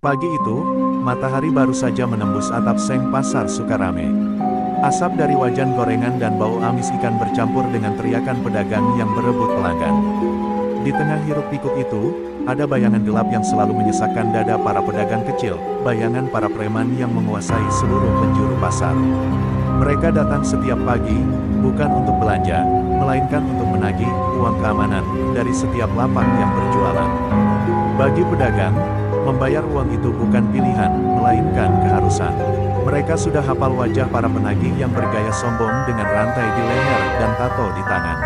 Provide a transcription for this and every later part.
Pagi itu, matahari baru saja menembus atap seng pasar Sukarame. Asap dari wajan gorengan dan bau amis ikan bercampur dengan teriakan pedagang yang berebut pelanggan. Di tengah hiruk-pikuk itu, ada bayangan gelap yang selalu menyesakkan dada para pedagang kecil, bayangan para preman yang menguasai seluruh penjuru pasar. Mereka datang setiap pagi, bukan untuk belanja, melainkan untuk menagih uang keamanan dari setiap lapak yang berjualan. Bagi pedagang, membayar uang itu bukan pilihan, melainkan keharusan. Mereka sudah hafal wajah para penagih yang bergaya sombong dengan rantai di leher dan tato di tangan.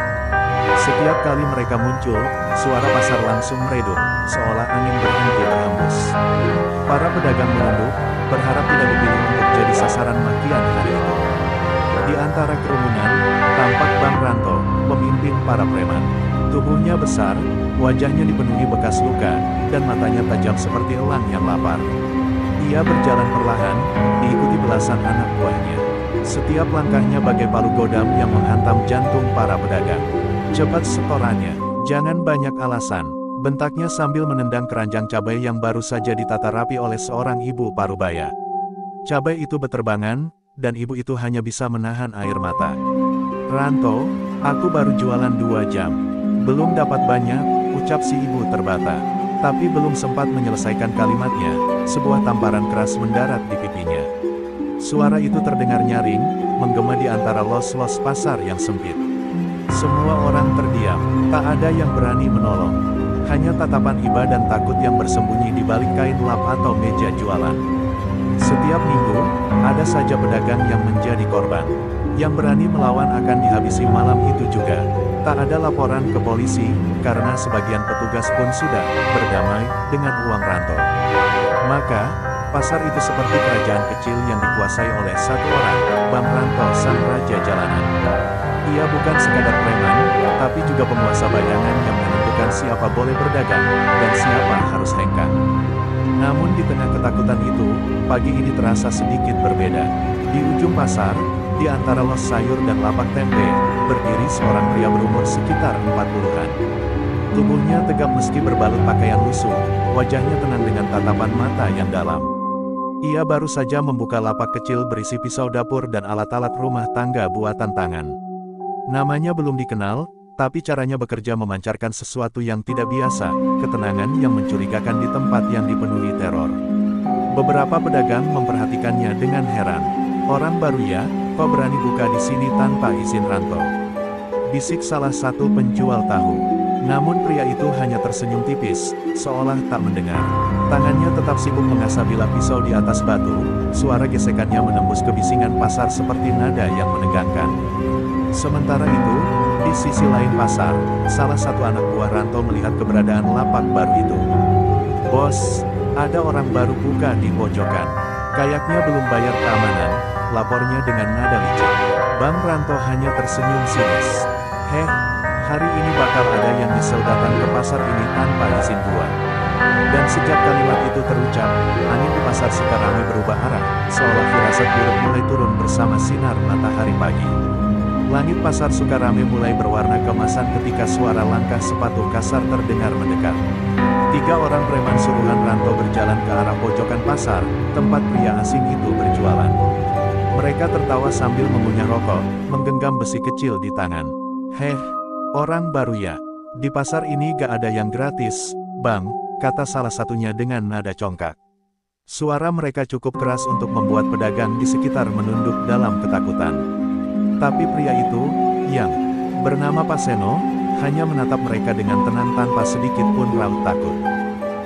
Setiap kali mereka muncul, suara pasar langsung meredup, seolah angin berhenti berhembus. Para pedagang menunduk, berharap tidak dipilih untuk jadi sasaran makian hari itu. Di antara kerumunan, tampak Bang Ranto, pemimpin para preman. Tubuhnya besar, wajahnya dipenuhi bekas luka, dan matanya tajam seperti elang yang lapar. Ia berjalan perlahan, diikuti belasan anak buahnya. Setiap langkahnya bagai palu godam yang menghantam jantung para pedagang. "Cepat setorannya, jangan banyak alasan," bentaknya sambil menendang keranjang cabai yang baru saja ditata rapi oleh seorang ibu parubaya. Cabai itu beterbangan, dan ibu itu hanya bisa menahan air mata. "Ranto, aku baru jualan 2 jam. Belum dapat banyak," ucap si ibu terbata. Tapi belum sempat menyelesaikan kalimatnya, sebuah tamparan keras mendarat di pipinya. Suara itu terdengar nyaring, menggema di antara los-los pasar yang sempit. Semua orang terdiam, tak ada yang berani menolong. Hanya tatapan iba dan takut yang bersembunyi di balik kain lap atau meja jualan. Setiap minggu, ada saja pedagang yang menjadi korban. Yang berani melawan akan dihabisi malam itu juga. Tak ada laporan ke polisi, karena sebagian petugas pun sudah berdamai dengan uang Ranto. Maka, pasar itu seperti kerajaan kecil yang dikuasai oleh satu orang, Bang Ranto, sang raja jalanan. Ia bukan sekadar preman, tapi juga penguasa bayangan yang menentukan siapa boleh berdagang, dan siapa harus hengkang. Namun di tengah ketakutan itu, pagi ini terasa sedikit berbeda. Di ujung pasar, di antara los sayur dan lapak tempe, berdiri seorang pria berumur sekitar 40-an. Tubuhnya tegap meski berbalut pakaian lusuh, wajahnya tenang dengan tatapan mata yang dalam. Ia baru saja membuka lapak kecil berisi pisau dapur dan alat-alat rumah tangga buatan tangan. Namanya belum dikenal, tapi caranya bekerja memancarkan sesuatu yang tidak biasa, ketenangan yang mencurigakan di tempat yang dipenuhi teror. Beberapa pedagang memperhatikannya dengan heran. "Orang baru ya, kok berani buka di sini tanpa izin Ranto?" bisik salah satu penjual tahu. Namun pria itu hanya tersenyum tipis, seolah tak mendengar. Tangannya tetap sibuk mengasah bilah pisau di atas batu, suara gesekannya menembus kebisingan pasar seperti nada yang menegangkan. Sementara itu, di sisi lain pasar, salah satu anak buah Ranto melihat keberadaan lapak baru itu. "Bos, ada orang baru buka di pojokan. Kayaknya belum bayar keamanan," lapornya dengan nada licik. Bang Ranto hanya tersenyum sinis. "Heh, hari ini bakal ada yang nyesel datang ke pasar ini tanpa izin gua." Dan sejak kalimat itu terucap, angin di pasar Sukarame berubah arah, seolah firasat buruk mulai turun bersama sinar matahari pagi. Langit pasar Sukarame mulai berwarna keemasan ketika suara langkah sepatu kasar terdengar mendekat. 3 orang preman suruhan Ranto berjalan ke arah pojokan pasar, tempat pria asing itu berjualan. Mereka tertawa sambil mengunyah rokok, menggenggam besi kecil di tangan. "Heh, orang baru ya? Di pasar ini gak ada yang gratis, Bang," kata salah satunya dengan nada congkak. Suara mereka cukup keras untuk membuat pedagang di sekitar menunduk dalam ketakutan. Tapi pria itu, yang bernama Pak Seno, hanya menatap mereka dengan tenang tanpa sedikit pun raut takut.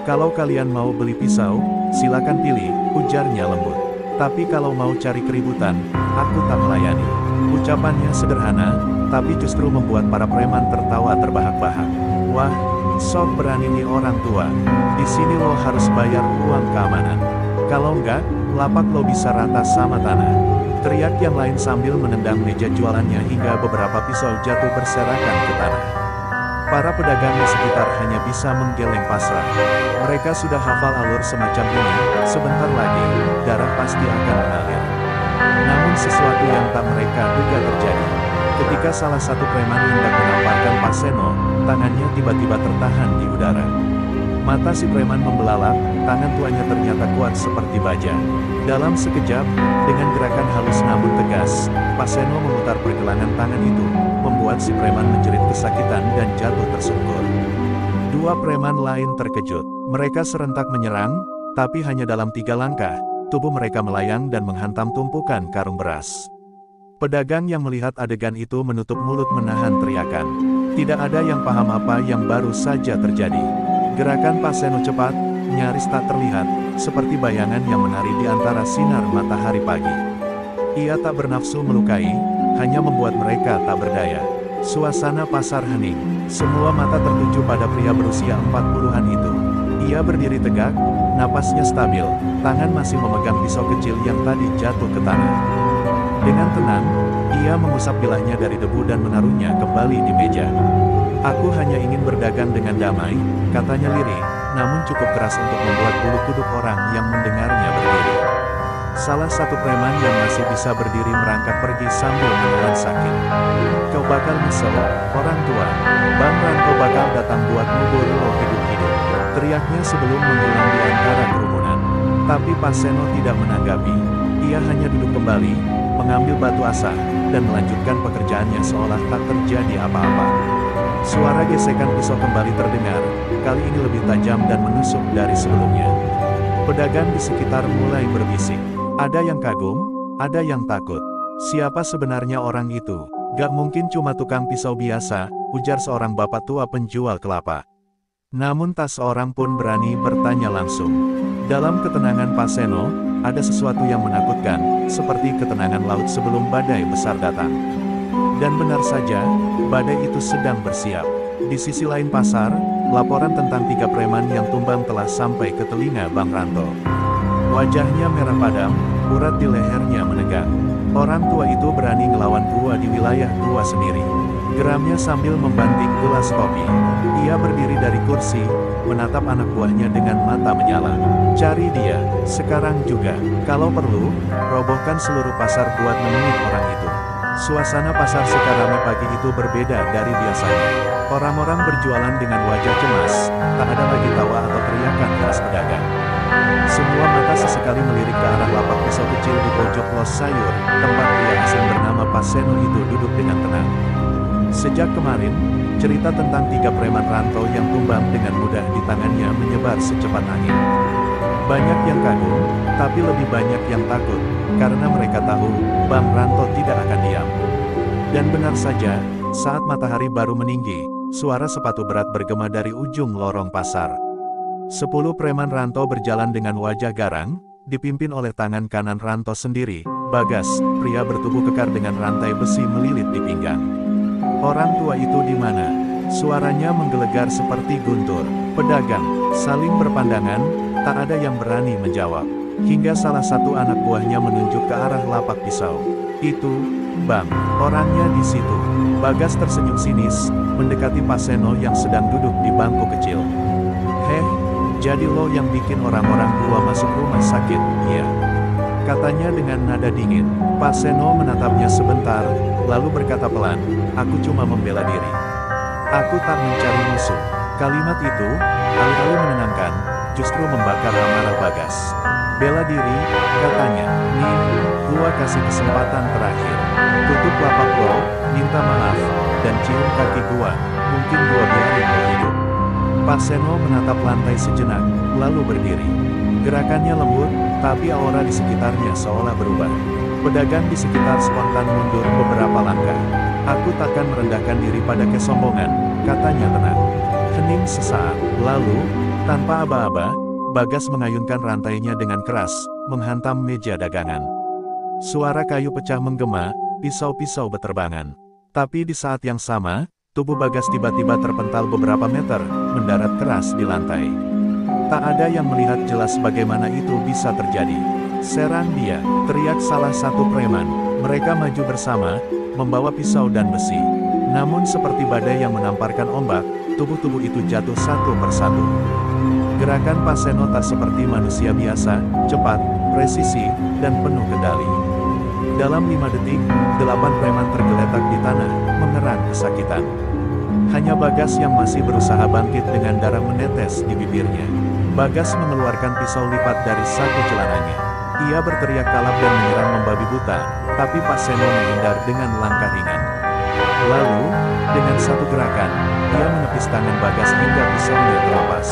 "Kalau kalian mau beli pisau, silakan pilih," ujarnya lembut. "Tapi kalau mau cari keributan, aku tak melayani." Ucapannya sederhana, tapi justru membuat para preman tertawa terbahak-bahak. "Wah, sok berani nih orang tua. Di sini lo harus bayar uang keamanan. Kalau enggak, lapak lo bisa rata sama tanah," teriak yang lain sambil menendang meja jualannya hingga beberapa pisau jatuh berserakan ke tanah. Para pedagang di sekitar hanya bisa menggeleng pasrah. Mereka sudah hafal alur semacam ini, sebentar lagi, darah pasti akan mengalir. Namun sesuatu yang tak mereka duga terjadi. Ketika salah satu preman hendak menamparkan Pak Seno, tangannya tiba-tiba tertahan di udara. Mata si preman membelalak, tangan tuanya ternyata kuat seperti baja. Dalam sekejap, dengan gerakan halus namun tegas, Pak Seno memutar pergelangan tangan itu, membuat si preman menjerit kesakitan dan jatuh tersungkur. Dua preman lain terkejut. Mereka serentak menyerang, tapi hanya dalam 3 langkah, tubuh mereka melayang dan menghantam tumpukan karung beras. Pedagang yang melihat adegan itu menutup mulut menahan teriakan. Tidak ada yang paham apa yang baru saja terjadi. Gerakan Pak Seno cepat, nyaris tak terlihat, seperti bayangan yang menari di antara sinar matahari pagi. Ia tak bernafsu melukai, hanya membuat mereka tak berdaya. Suasana pasar hening. Semua mata tertuju pada pria berusia 40-an itu. Ia berdiri tegak, napasnya stabil, tangan masih memegang pisau kecil yang tadi jatuh ke tanah. Dengan tenang, ia mengusap bilahnya dari debu dan menaruhnya kembali di meja. "Aku hanya ingin berdagang dengan damai," katanya lirih, namun cukup keras untuk membuat bulu kuduk orang yang mendengarnya berdiri. Salah satu preman yang masih bisa berdiri merangkak pergi sambil menelan sakit. "Kau bakal nyesel, orang tua. Bang Ranto bakal datang buat ngubur lo hidup-hidup," teriaknya sebelum menghilang di antara kerumunan. Tapi Pak Seno tidak menanggapi. Ia hanya duduk kembali, mengambil batu asah, dan melanjutkan pekerjaannya seolah tak terjadi apa-apa. Suara gesekan pisau kembali terdengar, kali ini lebih tajam dan menusuk dari sebelumnya. Pedagang di sekitar mulai berbisik. Ada yang kagum, ada yang takut. Siapa sebenarnya orang itu? Gak mungkin cuma tukang pisau biasa, ujar seorang bapak tua penjual kelapa. Namun tak seorang pun berani bertanya langsung. Dalam ketenangan Pak Seno, ada sesuatu yang menakutkan, seperti ketenangan laut sebelum badai besar datang. Dan benar saja, badai itu sedang bersiap. Di sisi lain pasar, laporan tentang 3 preman yang tumbang telah sampai ke telinga Bang Ranto. Wajahnya merah padam, urat di lehernya menegak. Orang tua itu berani ngelawan gua di wilayah gua sendiri. Geramnya sambil membanting gelas kopi. Ia berdiri dari kursi, menatap anak buahnya dengan mata menyala. "Cari dia, sekarang juga. Kalau perlu, robohkan seluruh pasar buat nemuin orang itu." Suasana pasar Sukarame pagi itu berbeda dari biasanya. Orang-orang berjualan dengan wajah cemas, tak ada lagi tawa atau teriakan khas pedagang. Semua mata sesekali melirik ke arah lapak pisau kecil di pojok los sayur, tempat pria asing bernama Pak Seno itu duduk dengan tenang. Sejak kemarin, cerita tentang 3 preman rantau yang tumbang dengan mudah di tangannya menyebar secepat angin. Banyak yang kagum, tapi lebih banyak yang takut, karena mereka tahu, Bang Ranto tidak akan diam. Dan benar saja, saat matahari baru meninggi, suara sepatu berat bergema dari ujung lorong pasar. 10 preman Ranto berjalan dengan wajah garang, dipimpin oleh tangan kanan Ranto sendiri, Bagas, pria bertubuh kekar dengan rantai besi melilit di pinggang. "Orang tua itu di mana?" Suaranya menggelegar seperti guntur. Pedagang saling berpandangan, tak ada yang berani menjawab. Hingga salah satu anak buahnya menunjuk ke arah lapak pisau. "Itu, Bang, orangnya di situ." Bagas tersenyum sinis, mendekati Pak Seno yang sedang duduk di bangku kecil. "Heh, jadi lo yang bikin orang-orang gua masuk rumah sakit, iya?" katanya dengan nada dingin. Pak Seno menatapnya sebentar, lalu berkata pelan, "Aku cuma membela diri. Aku tak mencari musuh." Kalimat itu, alih-alih menenangkan, justru membakar amarah Bagas. "Bela diri," katanya. "Nih, gua kasih kesempatan terakhir. Tutup lapak lo, minta maaf, dan cium kaki gua, mungkin gua biarin lo hidup." Pak Seno menatap lantai sejenak, lalu berdiri. Gerakannya lembut, tapi aura di sekitarnya seolah berubah. Pedagang di sekitar spontan mundur beberapa langkah. "Aku takkan merendahkan diri pada kesombongan," katanya tenang. Hening sesaat, lalu, tanpa aba-aba, Bagas mengayunkan rantainya dengan keras, menghantam meja dagangan. Suara kayu pecah menggema, pisau-pisau beterbangan. Tapi di saat yang sama, tubuh Bagas tiba-tiba terpental beberapa meter, mendarat keras di lantai. Tak ada yang melihat jelas bagaimana itu bisa terjadi. "Serang dia!" teriak salah satu preman. Mereka maju bersama, membawa pisau dan besi. Namun seperti badai yang menamparkan ombak, tubuh-tubuh itu jatuh satu persatu. Gerakan Pak Seno tak seperti manusia biasa, cepat, presisi, dan penuh kendali. Dalam 5 detik, 8 preman tergeletak di tanah, mengerang kesakitan. Hanya Bagas yang masih berusaha bangkit dengan darah menetes di bibirnya. Bagas mengeluarkan pisau lipat dari saku celananya. Ia berteriak kalap dan menyerang membabi buta, tapi Pak Seno menghindar dengan langkah ringan. Lalu, dengan satu gerakan, ia menepis tangan Bagas hingga pisaunya terlepas.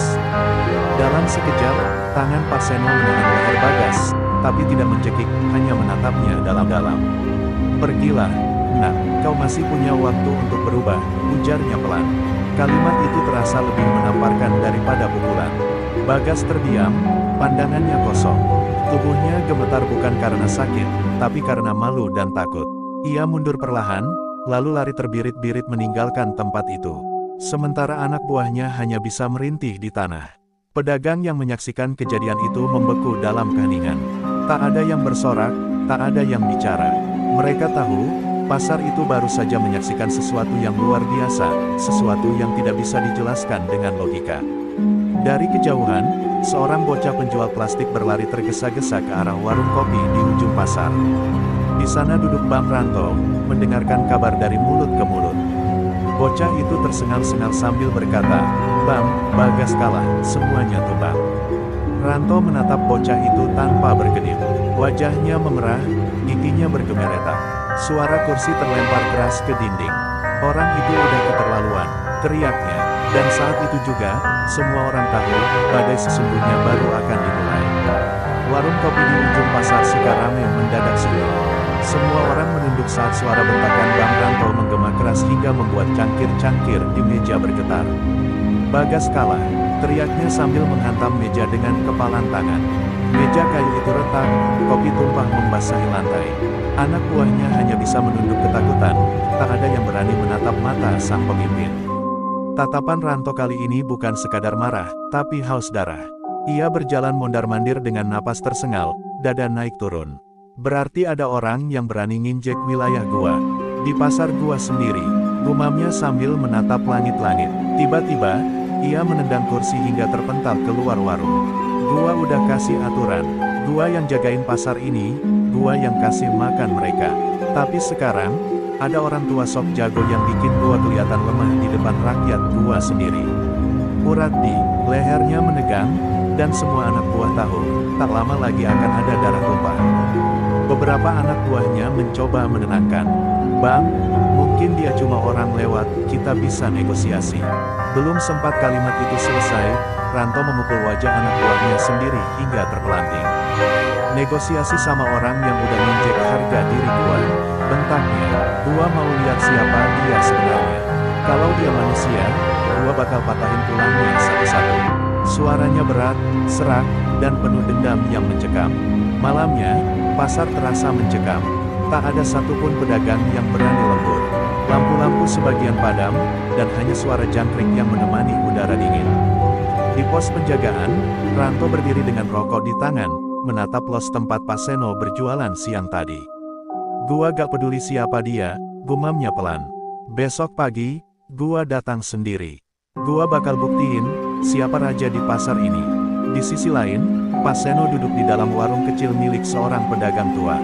Dalam sekejap, tangan Pak Seno menahan leher Bagas, tapi tidak mencekik, hanya menatapnya dalam-dalam. "Pergilah, nak, kau masih punya waktu untuk berubah," ujarnya pelan. Kalimat itu terasa lebih menamparkan daripada pukulan. Bagas terdiam, pandangannya kosong. Tubuhnya gemetar bukan karena sakit, tapi karena malu dan takut. Ia mundur perlahan, lalu lari terbirit-birit meninggalkan tempat itu. Sementara anak buahnya hanya bisa merintih di tanah. Pedagang yang menyaksikan kejadian itu membeku dalam keheningan. Tak ada yang bersorak, tak ada yang bicara. Mereka tahu, pasar itu baru saja menyaksikan sesuatu yang luar biasa, sesuatu yang tidak bisa dijelaskan dengan logika. Dari kejauhan, seorang bocah penjual plastik berlari tergesa-gesa ke arah warung kopi di ujung pasar. Di sana duduk Bang Ranto, mendengarkan kabar dari mulut ke mulut. Bocah itu tersengal-sengal sambil berkata, "Bang, Bagas kalah, semuanya tumbang." Ranto menatap bocah itu tanpa berkedip. Wajahnya memerah, giginya bergemeretak. Suara kursi terlempar keras ke dinding. "Orang itu udah keterlaluan," teriaknya. Dan saat itu juga, semua orang tahu, badai sesungguhnya baru akan dimulai. Warung kopi di ujung pasar Sukarame mendadak sepi. Semua orang menunduk saat suara bentakan Bang Ranto menggema keras hingga membuat cangkir-cangkir di meja bergetar. "Bagas kalah," teriaknya sambil menghantam meja dengan kepalan tangan. Meja kayu itu retak, kopi tumpah membasahi lantai. Anak buahnya hanya bisa menunduk ketakutan, tak ada yang berani menatap mata sang pemimpin. Tatapan Ranto kali ini bukan sekadar marah, tapi haus darah. Ia berjalan mondar-mandir dengan napas tersengal, dada naik turun. Berarti ada orang yang berani nginjek wilayah gua. Di pasar gua sendiri, gumamnya sambil menatap langit-langit. Tiba-tiba, ia menendang kursi hingga terpental keluar warung. "Gua udah kasih aturan, gua yang jagain pasar ini, gua yang kasih makan mereka. Tapi sekarang, ada orang tua sok jago yang bikin gua kelihatan lemah di depan rakyat gua sendiri." Uratdi, lehernya menegang, dan semua anak buah tahu, tak lama lagi akan ada darah tumpah. Beberapa anak buahnya mencoba menenangkan. "Bang, mungkin dia cuma orang lewat, kita bisa negosiasi." Belum sempat kalimat itu selesai, Ranto memukul wajah anak buahnya sendiri hingga terpelanting. "Negosiasi sama orang yang udah nginjek harga diri gua," bentaknya. "Gua mau lihat siapa dia sebenarnya. Kalau dia manusia, gua bakal patahin tulangnya satu-satu." Suaranya berat, serak, dan penuh dendam yang mencekam. Malamnya, pasar terasa mencekam. Tak ada satupun pedagang yang berani lembur. Lampu-lampu sebagian padam, dan hanya suara jangkrik yang menemani udara dingin. Di pos penjagaan, Ranto berdiri dengan rokok di tangan, menatap los tempat Pak Seno berjualan siang tadi. "Gua gak peduli siapa dia," gumamnya pelan. "Besok pagi, gua datang sendiri. Gua bakal buktiin, siapa raja di pasar ini." Di sisi lain, Pak Seno duduk di dalam warung kecil milik seorang pedagang tua.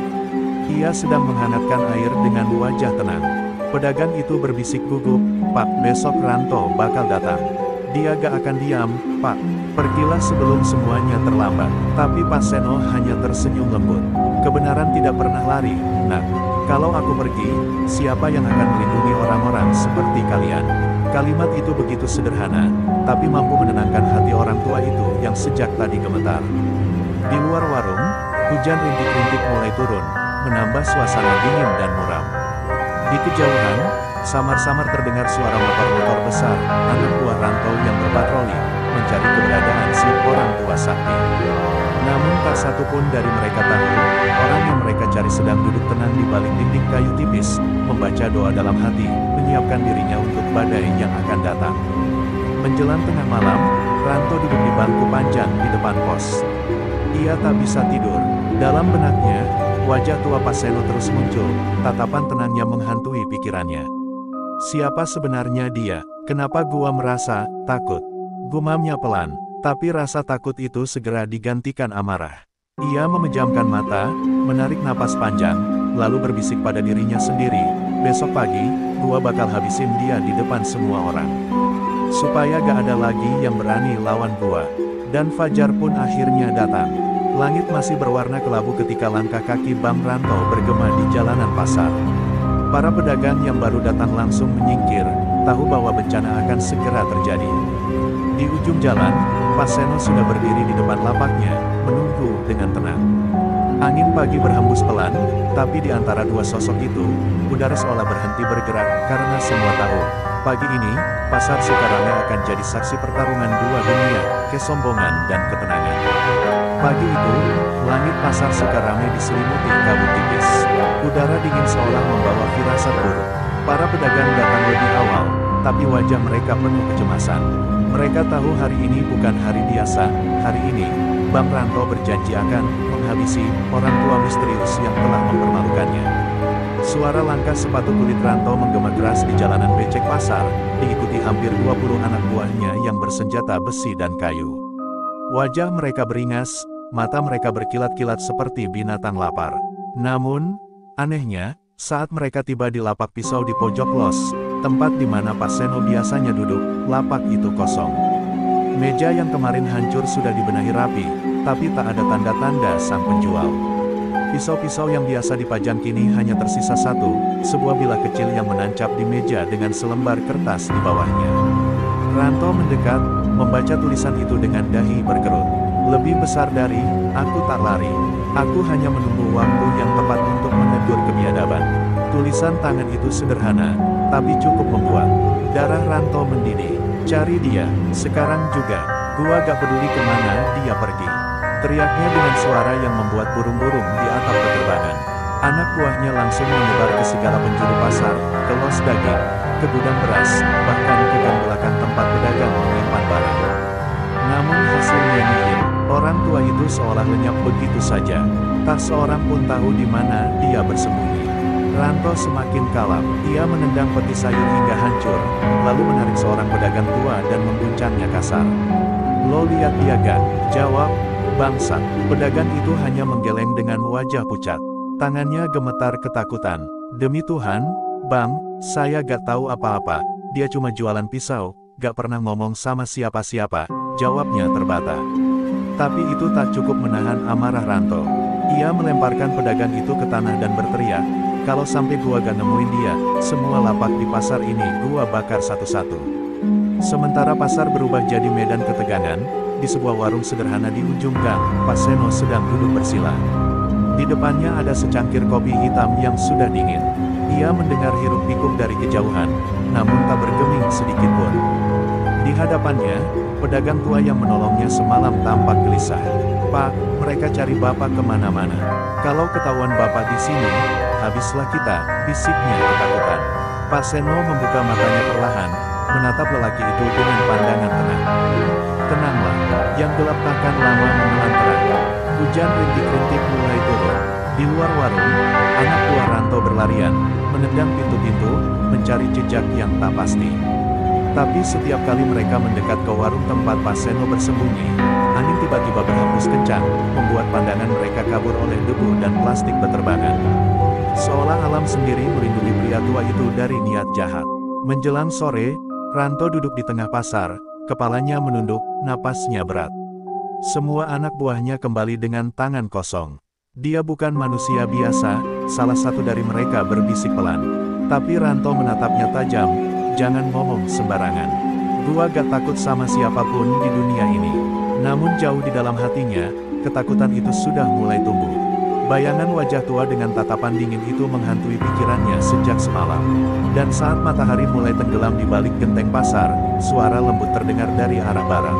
Ia sedang menghangatkan air dengan wajah tenang. Pedagang itu berbisik gugup, "Pak, besok Ranto bakal datang. Dia gak akan diam, Pak. Pergilah sebelum semuanya terlambat." Tapi Pak Seno hanya tersenyum lembut. "Kebenaran tidak pernah lari, nak. Kalau aku pergi, siapa yang akan melindungi orang-orang seperti kalian?" Kalimat itu begitu sederhana, tapi mampu menenangkan hati orang tua itu yang sejak tadi gemetar. Di luar warung, hujan rintik-rintik mulai turun, menambah suasana dingin dan muram. Di kejauhan, samar-samar terdengar suara motor-motor besar, anak buah Ranto yang berpatroli, mencari keberadaan si orang tua sakti. Namun tak satu pun dari mereka tahu, orang yang mereka cari sedang duduk tenang di balik dinding kayu tipis, membaca doa dalam hati, menyiapkan dirinya untuk badai yang akan datang. Menjelang tengah malam, Ranto duduk di bangku panjang di depan pos. Ia tak bisa tidur. Dalam benaknya, wajah tua Pak Seno terus muncul, tatapan tenangnya menghantui pikirannya. "Siapa sebenarnya dia? Kenapa gua merasa takut?" Gumamnya pelan. Tapi rasa takut itu segera digantikan amarah. Ia memejamkan mata, menarik napas panjang, lalu berbisik pada dirinya sendiri, "Besok pagi, gua bakal habisin dia di depan semua orang. Supaya gak ada lagi yang berani lawan gua." Dan fajar pun akhirnya datang. Langit masih berwarna kelabu ketika langkah kaki Bang Ranto bergema di jalanan pasar. Para pedagang yang baru datang langsung menyingkir, tahu bahwa bencana akan segera terjadi. Di ujung jalan, Pak Seno sudah berdiri di depan lapaknya, menunggu dengan tenang. Angin pagi berhembus pelan, tapi di antara dua sosok itu, udara seolah berhenti bergerak karena semua tahu. Pagi ini, pasar Sukarame akan jadi saksi pertarungan dua dunia, kesombongan dan ketenangan. Pagi itu, langit pasar Sukarame diselimuti kabut tipis. Udara dingin seolah membawa firasat buruk. Para pedagang datang lebih awal, tapi wajah mereka penuh kecemasan. Mereka tahu hari ini bukan hari biasa, hari ini, Bang Ranto berjanji akan menghabisi orang tua misterius yang telah mempermalukannya. Suara langkah sepatu kulit Ranto menggema keras di jalanan becek pasar, diikuti hampir 20 anak buahnya yang bersenjata besi dan kayu. Wajah mereka beringas, mata mereka berkilat-kilat seperti binatang lapar. Namun, anehnya, saat mereka tiba di lapak pisau di pojok los, tempat di mana Pak Seno biasanya duduk, lapak itu kosong. Meja yang kemarin hancur sudah dibenahi rapi, tapi tak ada tanda-tanda sang penjual. Pisau-pisau yang biasa dipajang kini hanya tersisa satu, sebuah bilah kecil yang menancap di meja dengan selembar kertas di bawahnya. Ranto mendekat, membaca tulisan itu dengan dahi berkerut. Lebih besar dari, aku tak lari. Aku hanya menunggu waktu yang tepat untuk menegur kebiadaban. Tulisan tangan itu sederhana, tapi cukup membuat darah Ranto mendidih. Cari dia, sekarang juga. Gua gak peduli kemana dia pergi. Teriaknya dengan suara yang membuat burung-burung di atap penerbangan. Anak buahnya langsung menyebar ke segala penjuru pasar, ke los daging, ke gudang beras, bahkan ke gang belakang tempat pedagang menyimpan barang. Namun hasilnya nihil. Orang tua itu seolah lenyap begitu saja. Tak seorang pun tahu di mana dia bersembunyi. Ranto semakin kalap. Ia menendang peti sayur hingga hancur, lalu menarik seorang pedagang tua dan mengguncangnya kasar. Lo lihat dia gak? Jawab, bangsat. Pedagang itu hanya menggeleng dengan wajah pucat. Tangannya gemetar ketakutan. Demi Tuhan, Bang, saya gak tahu apa-apa. Dia cuma jualan pisau, gak pernah ngomong sama siapa-siapa. Jawabnya terbata. Tapi itu tak cukup menahan amarah Ranto. Ia melemparkan pedagang itu ke tanah dan berteriak, kalau sampai gua gak nemuin dia, semua lapak di pasar ini gua bakar satu-satu. Sementara pasar berubah jadi medan ketegangan, di sebuah warung sederhana di ujung gang, Pak Seno sedang duduk bersila. Di depannya ada secangkir kopi hitam yang sudah dingin. Ia mendengar hiruk pikuk dari kejauhan, namun tak bergeming sedikit pun. Di hadapannya, pedagang tua yang menolongnya semalam tampak gelisah. Pak, mereka cari Bapak kemana-mana. Kalau ketahuan Bapak di sini, habislah kita, bisiknya ketakutan. Pak Seno membuka matanya perlahan, menatap lelaki itu dengan pandangan tenang. Tenanglah, yang gelap takkan lama menelan terang. Hujan rintik-rintik mulai turun. Di luar warung, anak buah Ranto berlarian, menendang pintu-pintu, mencari jejak yang tak pasti. Tapi setiap kali mereka mendekat ke warung tempat Pak Seno bersembunyi, angin tiba-tiba berhembus kencang, membuat pandangan mereka kabur oleh debu dan plastik beterbangan. Seolah alam sendiri melindungi pria tua itu dari niat jahat. Menjelang sore, Ranto duduk di tengah pasar, kepalanya menunduk, napasnya berat. Semua anak buahnya kembali dengan tangan kosong. Dia bukan manusia biasa, salah satu dari mereka berbisik pelan. Tapi Ranto menatapnya tajam, jangan ngomong sembarangan. Gua gak takut sama siapapun di dunia ini. Namun jauh di dalam hatinya, ketakutan itu sudah mulai tumbuh. Bayangan wajah tua dengan tatapan dingin itu menghantui pikirannya sejak semalam. Dan saat matahari mulai tenggelam di balik genteng pasar, suara lembut terdengar dari arah barat.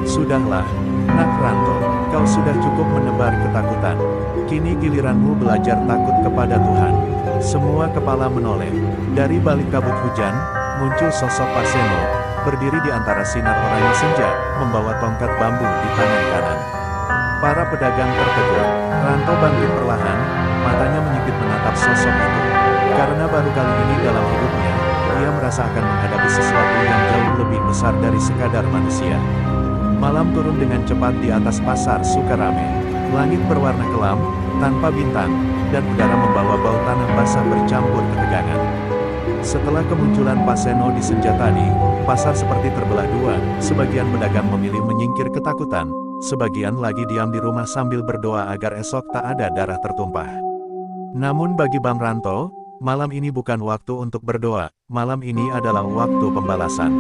Sudahlah, Nak Ranto, kau sudah cukup menebar ketakutan. Kini giliranmu belajar takut kepada Tuhan. Semua kepala menoleh. Dari balik kabut hujan, muncul sosok Pak Seno, berdiri di antara sinar oranye senja, membawa tongkat bambu di tangan kanan. Para pedagang terkejut. Ranto bangkit perlahan, matanya menyipit menatap sosok itu. Karena baru kali ini dalam hidupnya, ia merasa akan menghadapi sesuatu yang jauh lebih besar dari sekadar manusia. Malam turun dengan cepat di atas pasar Sukarame. Langit berwarna kelam, tanpa bintang, dan udara membawa bau tanah basah bercampur ketegangan. Setelah kemunculan Pak Seno di senja tadi, pasar seperti terbelah dua, sebagian pedagang memilih menyingkir ketakutan, sebagian lagi diam di rumah sambil berdoa agar esok tak ada darah tertumpah. Namun bagi Bang Ranto, malam ini bukan waktu untuk berdoa, malam ini adalah waktu pembalasan.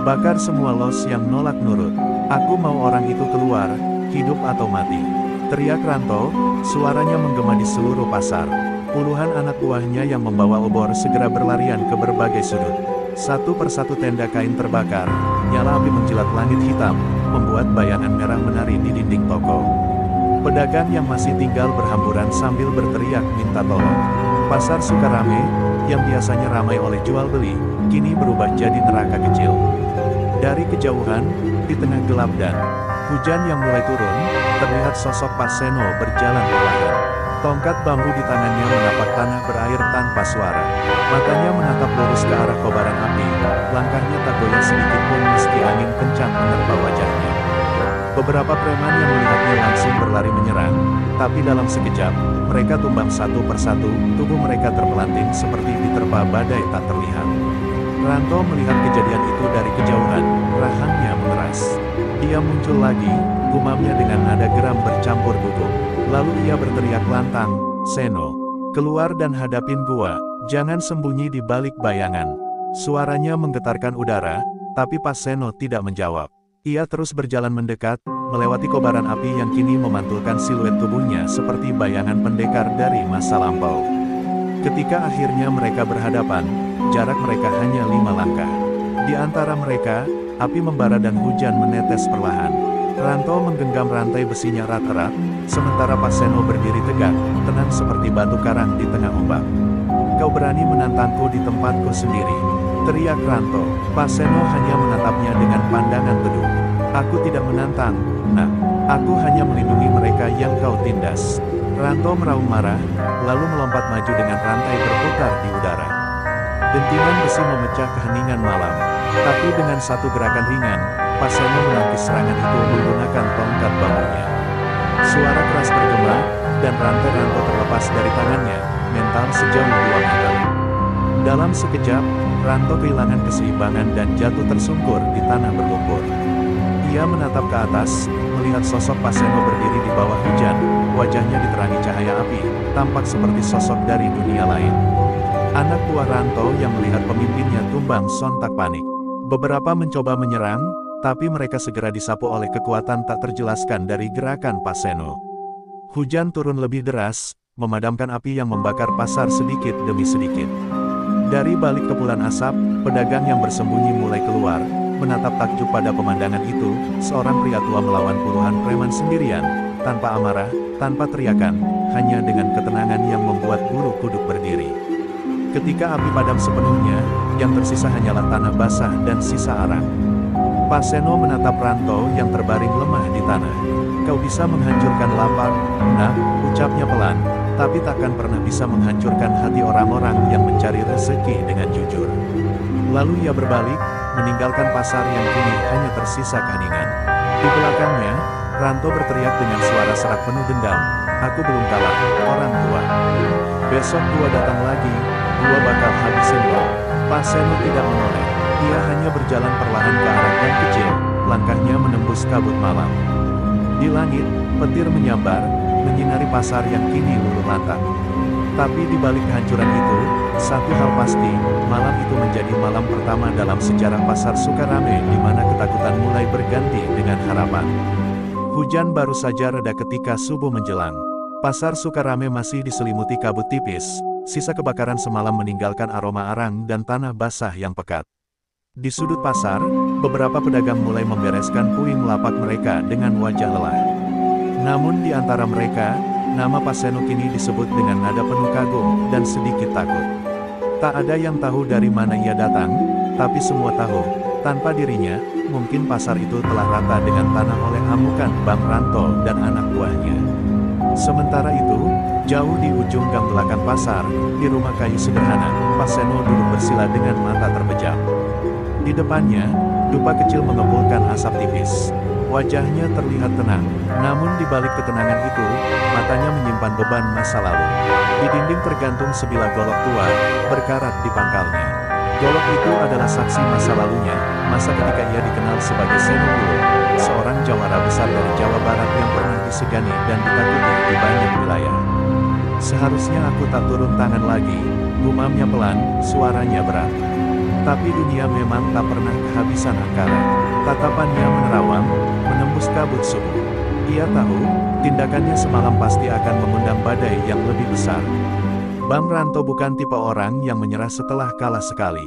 Bakar semua los yang nolak nurut. Aku mau orang itu keluar, hidup atau mati. Teriak Ranto, suaranya menggema di seluruh pasar. Puluhan anak buahnya yang membawa obor segera berlarian ke berbagai sudut. Satu persatu tenda kain terbakar, nyala api menjilat langit hitam, membuat bayangan merah menari di dinding toko. Pedagang yang masih tinggal berhamburan sambil berteriak minta tolong. Pasar Sukarame, yang biasanya ramai oleh jual beli, kini berubah jadi neraka kecil. Dari kejauhan, di tengah gelap dan hujan yang mulai turun, terlihat sosok Pak Seno berjalan perlahan. Tongkat bambu di tangannya menapak tanah berair tanpa suara. Matanya menatap lurus ke arah kobaran api, langkahnya tak goyah sedikit pun meski angin kencang menerpa wajahnya. Beberapa preman yang melihatnya langsung berlari menyerang, tapi dalam sekejap, mereka tumbang satu persatu, tubuh mereka terpelanting seperti diterpa badai tak terlihat. Ranto melihat kejadian itu dari kejauhan, rahangnya mengeras. Dia muncul lagi, gumamnya dengan nada geram bercampur gugup. Lalu ia berteriak lantang, "Seno, keluar dan hadapin gua, jangan sembunyi di balik bayangan." Suaranya menggetarkan udara, tapi Pak Seno tidak menjawab. Ia terus berjalan mendekat, melewati kobaran api yang kini memantulkan siluet tubuhnya seperti bayangan pendekar dari masa lampau. Ketika akhirnya mereka berhadapan, jarak mereka hanya 5 langkah. Di antara mereka, api membara dan hujan menetes perlahan. Ranto menggenggam rantai besinya erat-erat, sementara Pak Seno berdiri tegak, tenang seperti batu karang di tengah ombak. "Kau berani menantangku di tempatku sendiri," teriak Ranto. Pak Seno hanya menatapnya dengan pandangan teduh. "Aku tidak menantang, nak. Aku hanya melindungi mereka yang kau tindas." Ranto meraung marah, lalu melompat maju dengan rantai berputar di udara. Dentingan besi memecah keheningan malam, tapi dengan satu gerakan ringan, Pak Seno menangkis serangan itu menggunakan tongkat bambunya. Suara keras bergema, dan rantai Ranto terlepas dari tangannya, mental sejauh 2 meter. Dalam sekejap, Ranto kehilangan keseimbangan dan jatuh tersungkur di tanah berlumpur. Ia menatap ke atas, melihat sosok Pak Seno berdiri di bawah hujan, wajahnya diterangi cahaya api, tampak seperti sosok dari dunia lain. Anak buah Ranto yang melihat pemimpinnya tumbang sontak panik. Beberapa mencoba menyerang, tapi mereka segera disapu oleh kekuatan tak terjelaskan dari gerakan Pak Seno. Hujan turun lebih deras, memadamkan api yang membakar pasar sedikit demi sedikit. Dari balik kepulan asap, pedagang yang bersembunyi mulai keluar, menatap takjub pada pemandangan itu. Seorang pria tua melawan puluhan preman sendirian, tanpa amarah, tanpa teriakan, hanya dengan ketenangan yang membuat bulu kuduk berdiri. Ketika api padam sepenuhnya, yang tersisa hanyalah tanah basah dan sisa arang. Pak Seno menatap Ranto yang terbaring lemah di tanah. "Kau bisa menghancurkan lapak, nak," ucapnya pelan, "tapi takkan pernah bisa menghancurkan hati orang-orang yang mencari rezeki dengan jujur." Lalu ia berbalik, meninggalkan pasar yang kini hanya tersisa keheningan. Di belakangnya, Ranto berteriak dengan suara serak penuh dendam, "Aku belum kalah, orang tua. Besok gua datang lagi, gua bakal habisin lo." Pak Seno tidak menoleh. Ia hanya berjalan perlahan ke arah gang kecil, langkahnya menembus kabut malam. Di langit, petir menyambar, menyinari pasar yang kini luluh lantak. Tapi di balik kehancuran itu, satu hal pasti, malam itu menjadi malam pertama dalam sejarah pasar Sukarame di mana ketakutan mulai berganti dengan harapan. Hujan baru saja reda ketika subuh menjelang. Pasar Sukarame masih diselimuti kabut tipis, sisa kebakaran semalam meninggalkan aroma arang dan tanah basah yang pekat. Di sudut pasar, beberapa pedagang mulai membereskan puing lapak mereka dengan wajah lelah. Namun di antara mereka, nama Pak Seno kini disebut dengan nada penuh kagum dan sedikit takut. Tak ada yang tahu dari mana ia datang, tapi semua tahu, tanpa dirinya, mungkin pasar itu telah rata dengan tanah oleh amukan Bang Ranto dan anak buahnya. Sementara itu, jauh di ujung gang belakang pasar, di rumah kayu sederhana, Pak Seno duduk bersila dengan mata terpejam. Di depannya, dupa kecil mengepulkan asap tipis. Wajahnya terlihat tenang. Namun di balik ketenangan itu, matanya menyimpan beban masa lalu. Di dinding tergantung sebilah golok tua, berkarat di pangkalnya. Golok itu adalah saksi masa lalunya, masa ketika ia dikenal sebagai Seno Wulung, seorang jawara besar dari Jawa Barat yang pernah disegani dan ditakuti di banyak wilayah. Seharusnya aku tak turun tangan lagi, gumamnya pelan, suaranya berat. Tapi dunia memang tak pernah kehabisan akara. Tatapannya menerawang, menembus kabut subuh. Ia tahu, tindakannya semalam pasti akan mengundang badai yang lebih besar. Bang Ranto bukan tipe orang yang menyerah setelah kalah sekali.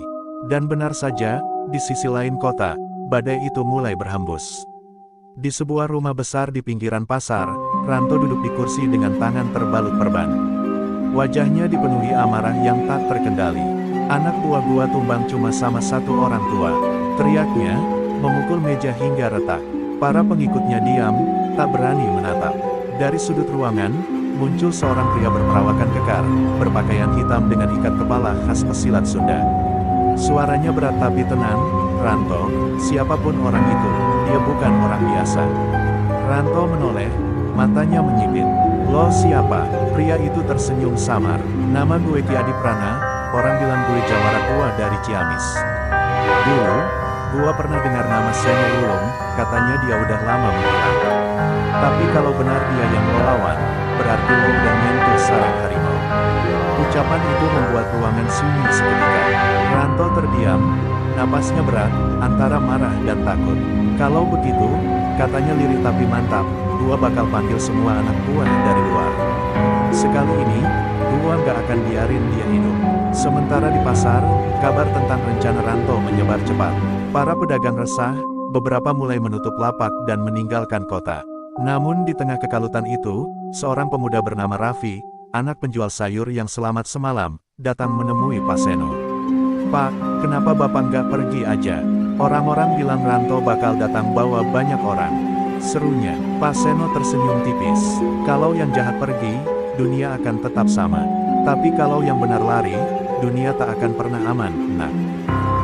Dan benar saja, di sisi lain kota, badai itu mulai berhembus. Di sebuah rumah besar di pinggiran pasar, Ranto duduk di kursi dengan tangan terbalut perban. Wajahnya dipenuhi amarah yang tak terkendali. Anak tua gua tumbang cuma sama satu orang tua. Teriaknya, memukul meja hingga retak. Para pengikutnya diam, tak berani menatap. Dari sudut ruangan, muncul seorang pria berperawakan kekar, berpakaian hitam dengan ikat kepala khas pesilat Sunda. Suaranya berat tapi tenang, "Ranto, siapapun orang itu, dia bukan orang biasa." Ranto menoleh, matanya menyipit. "Lo siapa?" Pria itu tersenyum samar. "Nama gue Ki Adiprana, orang bilang gue jawara tua dari Ciamis. Dulu, gue pernah dengar nama Seno Wulung, katanya dia udah lama menghilang. Tapi kalau benar dia yang lo lawan, berarti lo udah nyentuh sarang harimau." Ucapan itu membuat ruangan sunyi seketika. Ranto terdiam, napasnya berat, antara marah dan takut. "Kalau begitu," katanya lirih tapi mantap, "gua bakal panggil semua anak buah dari luar. Sekali ini, gua nggak akan biarin dia hidup." Sementara di pasar, kabar tentang rencana Ranto menyebar cepat. Para pedagang resah, beberapa mulai menutup lapak dan meninggalkan kota. Namun di tengah kekalutan itu, seorang pemuda bernama Raffi, anak penjual sayur yang selamat semalam, datang menemui Pak Seno. "Pak, kenapa Bapak nggak pergi aja? Orang-orang bilang Ranto bakal datang bawa banyak orang," serunya. Pak Seno tersenyum tipis. "Kalau yang jahat pergi, dunia akan tetap sama. Tapi kalau yang benar lari, dunia tak akan pernah aman, nak."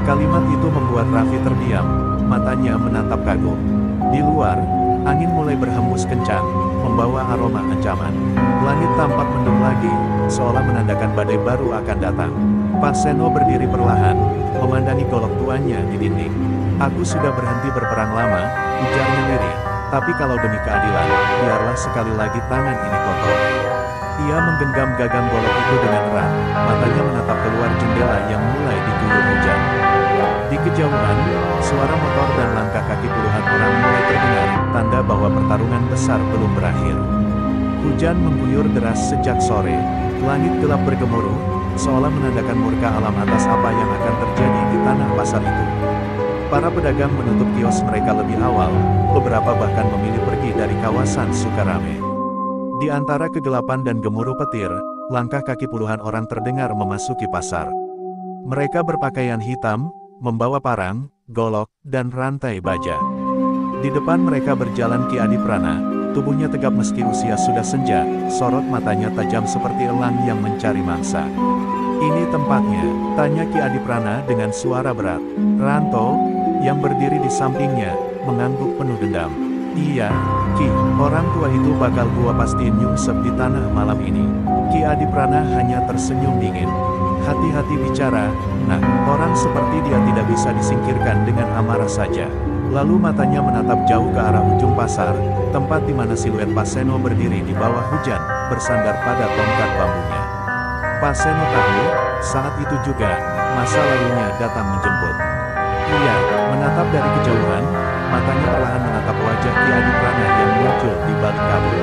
Kalimat itu membuat Raffi terdiam, matanya menatap kagum. Di luar, angin mulai berhembus kencang, membawa aroma ancaman. Langit tampak mendung lagi, seolah menandakan badai baru akan datang. Pak Seno berdiri perlahan, memandangi golok tuanya di dinding. "Aku sudah berhenti berperang lama," ujarnya lirih. "Tapi kalau demi keadilan, biarlah sekali lagi tangan ini kotor." Ia menggenggam gagang golok itu dengan erat, matanya menatap keluar jendela yang mulai diguyur hujan. Di kejauhan, suara motor dan langkah kaki puluhan orang mulai terdengar, tanda bahwa pertarungan besar belum berakhir. Hujan mengguyur deras sejak sore, langit gelap bergemuruh, seolah menandakan murka alam atas apa yang akan terjadi di tanah pasar itu. Para pedagang menutup kios mereka lebih awal, beberapa bahkan memilih pergi dari kawasan Sukarame. Di antara kegelapan dan gemuruh petir, langkah kaki puluhan orang terdengar memasuki pasar. Mereka berpakaian hitam, membawa parang, golok, dan rantai baja. Di depan mereka berjalan Ki Adiprana, tubuhnya tegap meski usia sudah senja, sorot matanya tajam seperti elang yang mencari mangsa. "Ini tempatnya?" tanya Ki Adiprana dengan suara berat. Ranto, yang berdiri di sampingnya, mengangguk penuh dendam. "Iya, Ki, orang tua itu bakal gua pastiin nyungsep di tanah malam ini." Ki Adiprana hanya tersenyum dingin. "Hati-hati bicara, nah, orang seperti dia tidak bisa disingkirkan dengan amarah saja." Lalu matanya menatap jauh ke arah ujung pasar, tempat di mana siluet Pak Seno berdiri di bawah hujan, bersandar pada tongkat bambunya. Pak Seno tahu, saat itu juga, masa lalunya datang menjemput. Ia menatap dari kejauhan, matanya perlahan menatap wajah Ki Adiprana yang muncul di balik kabut.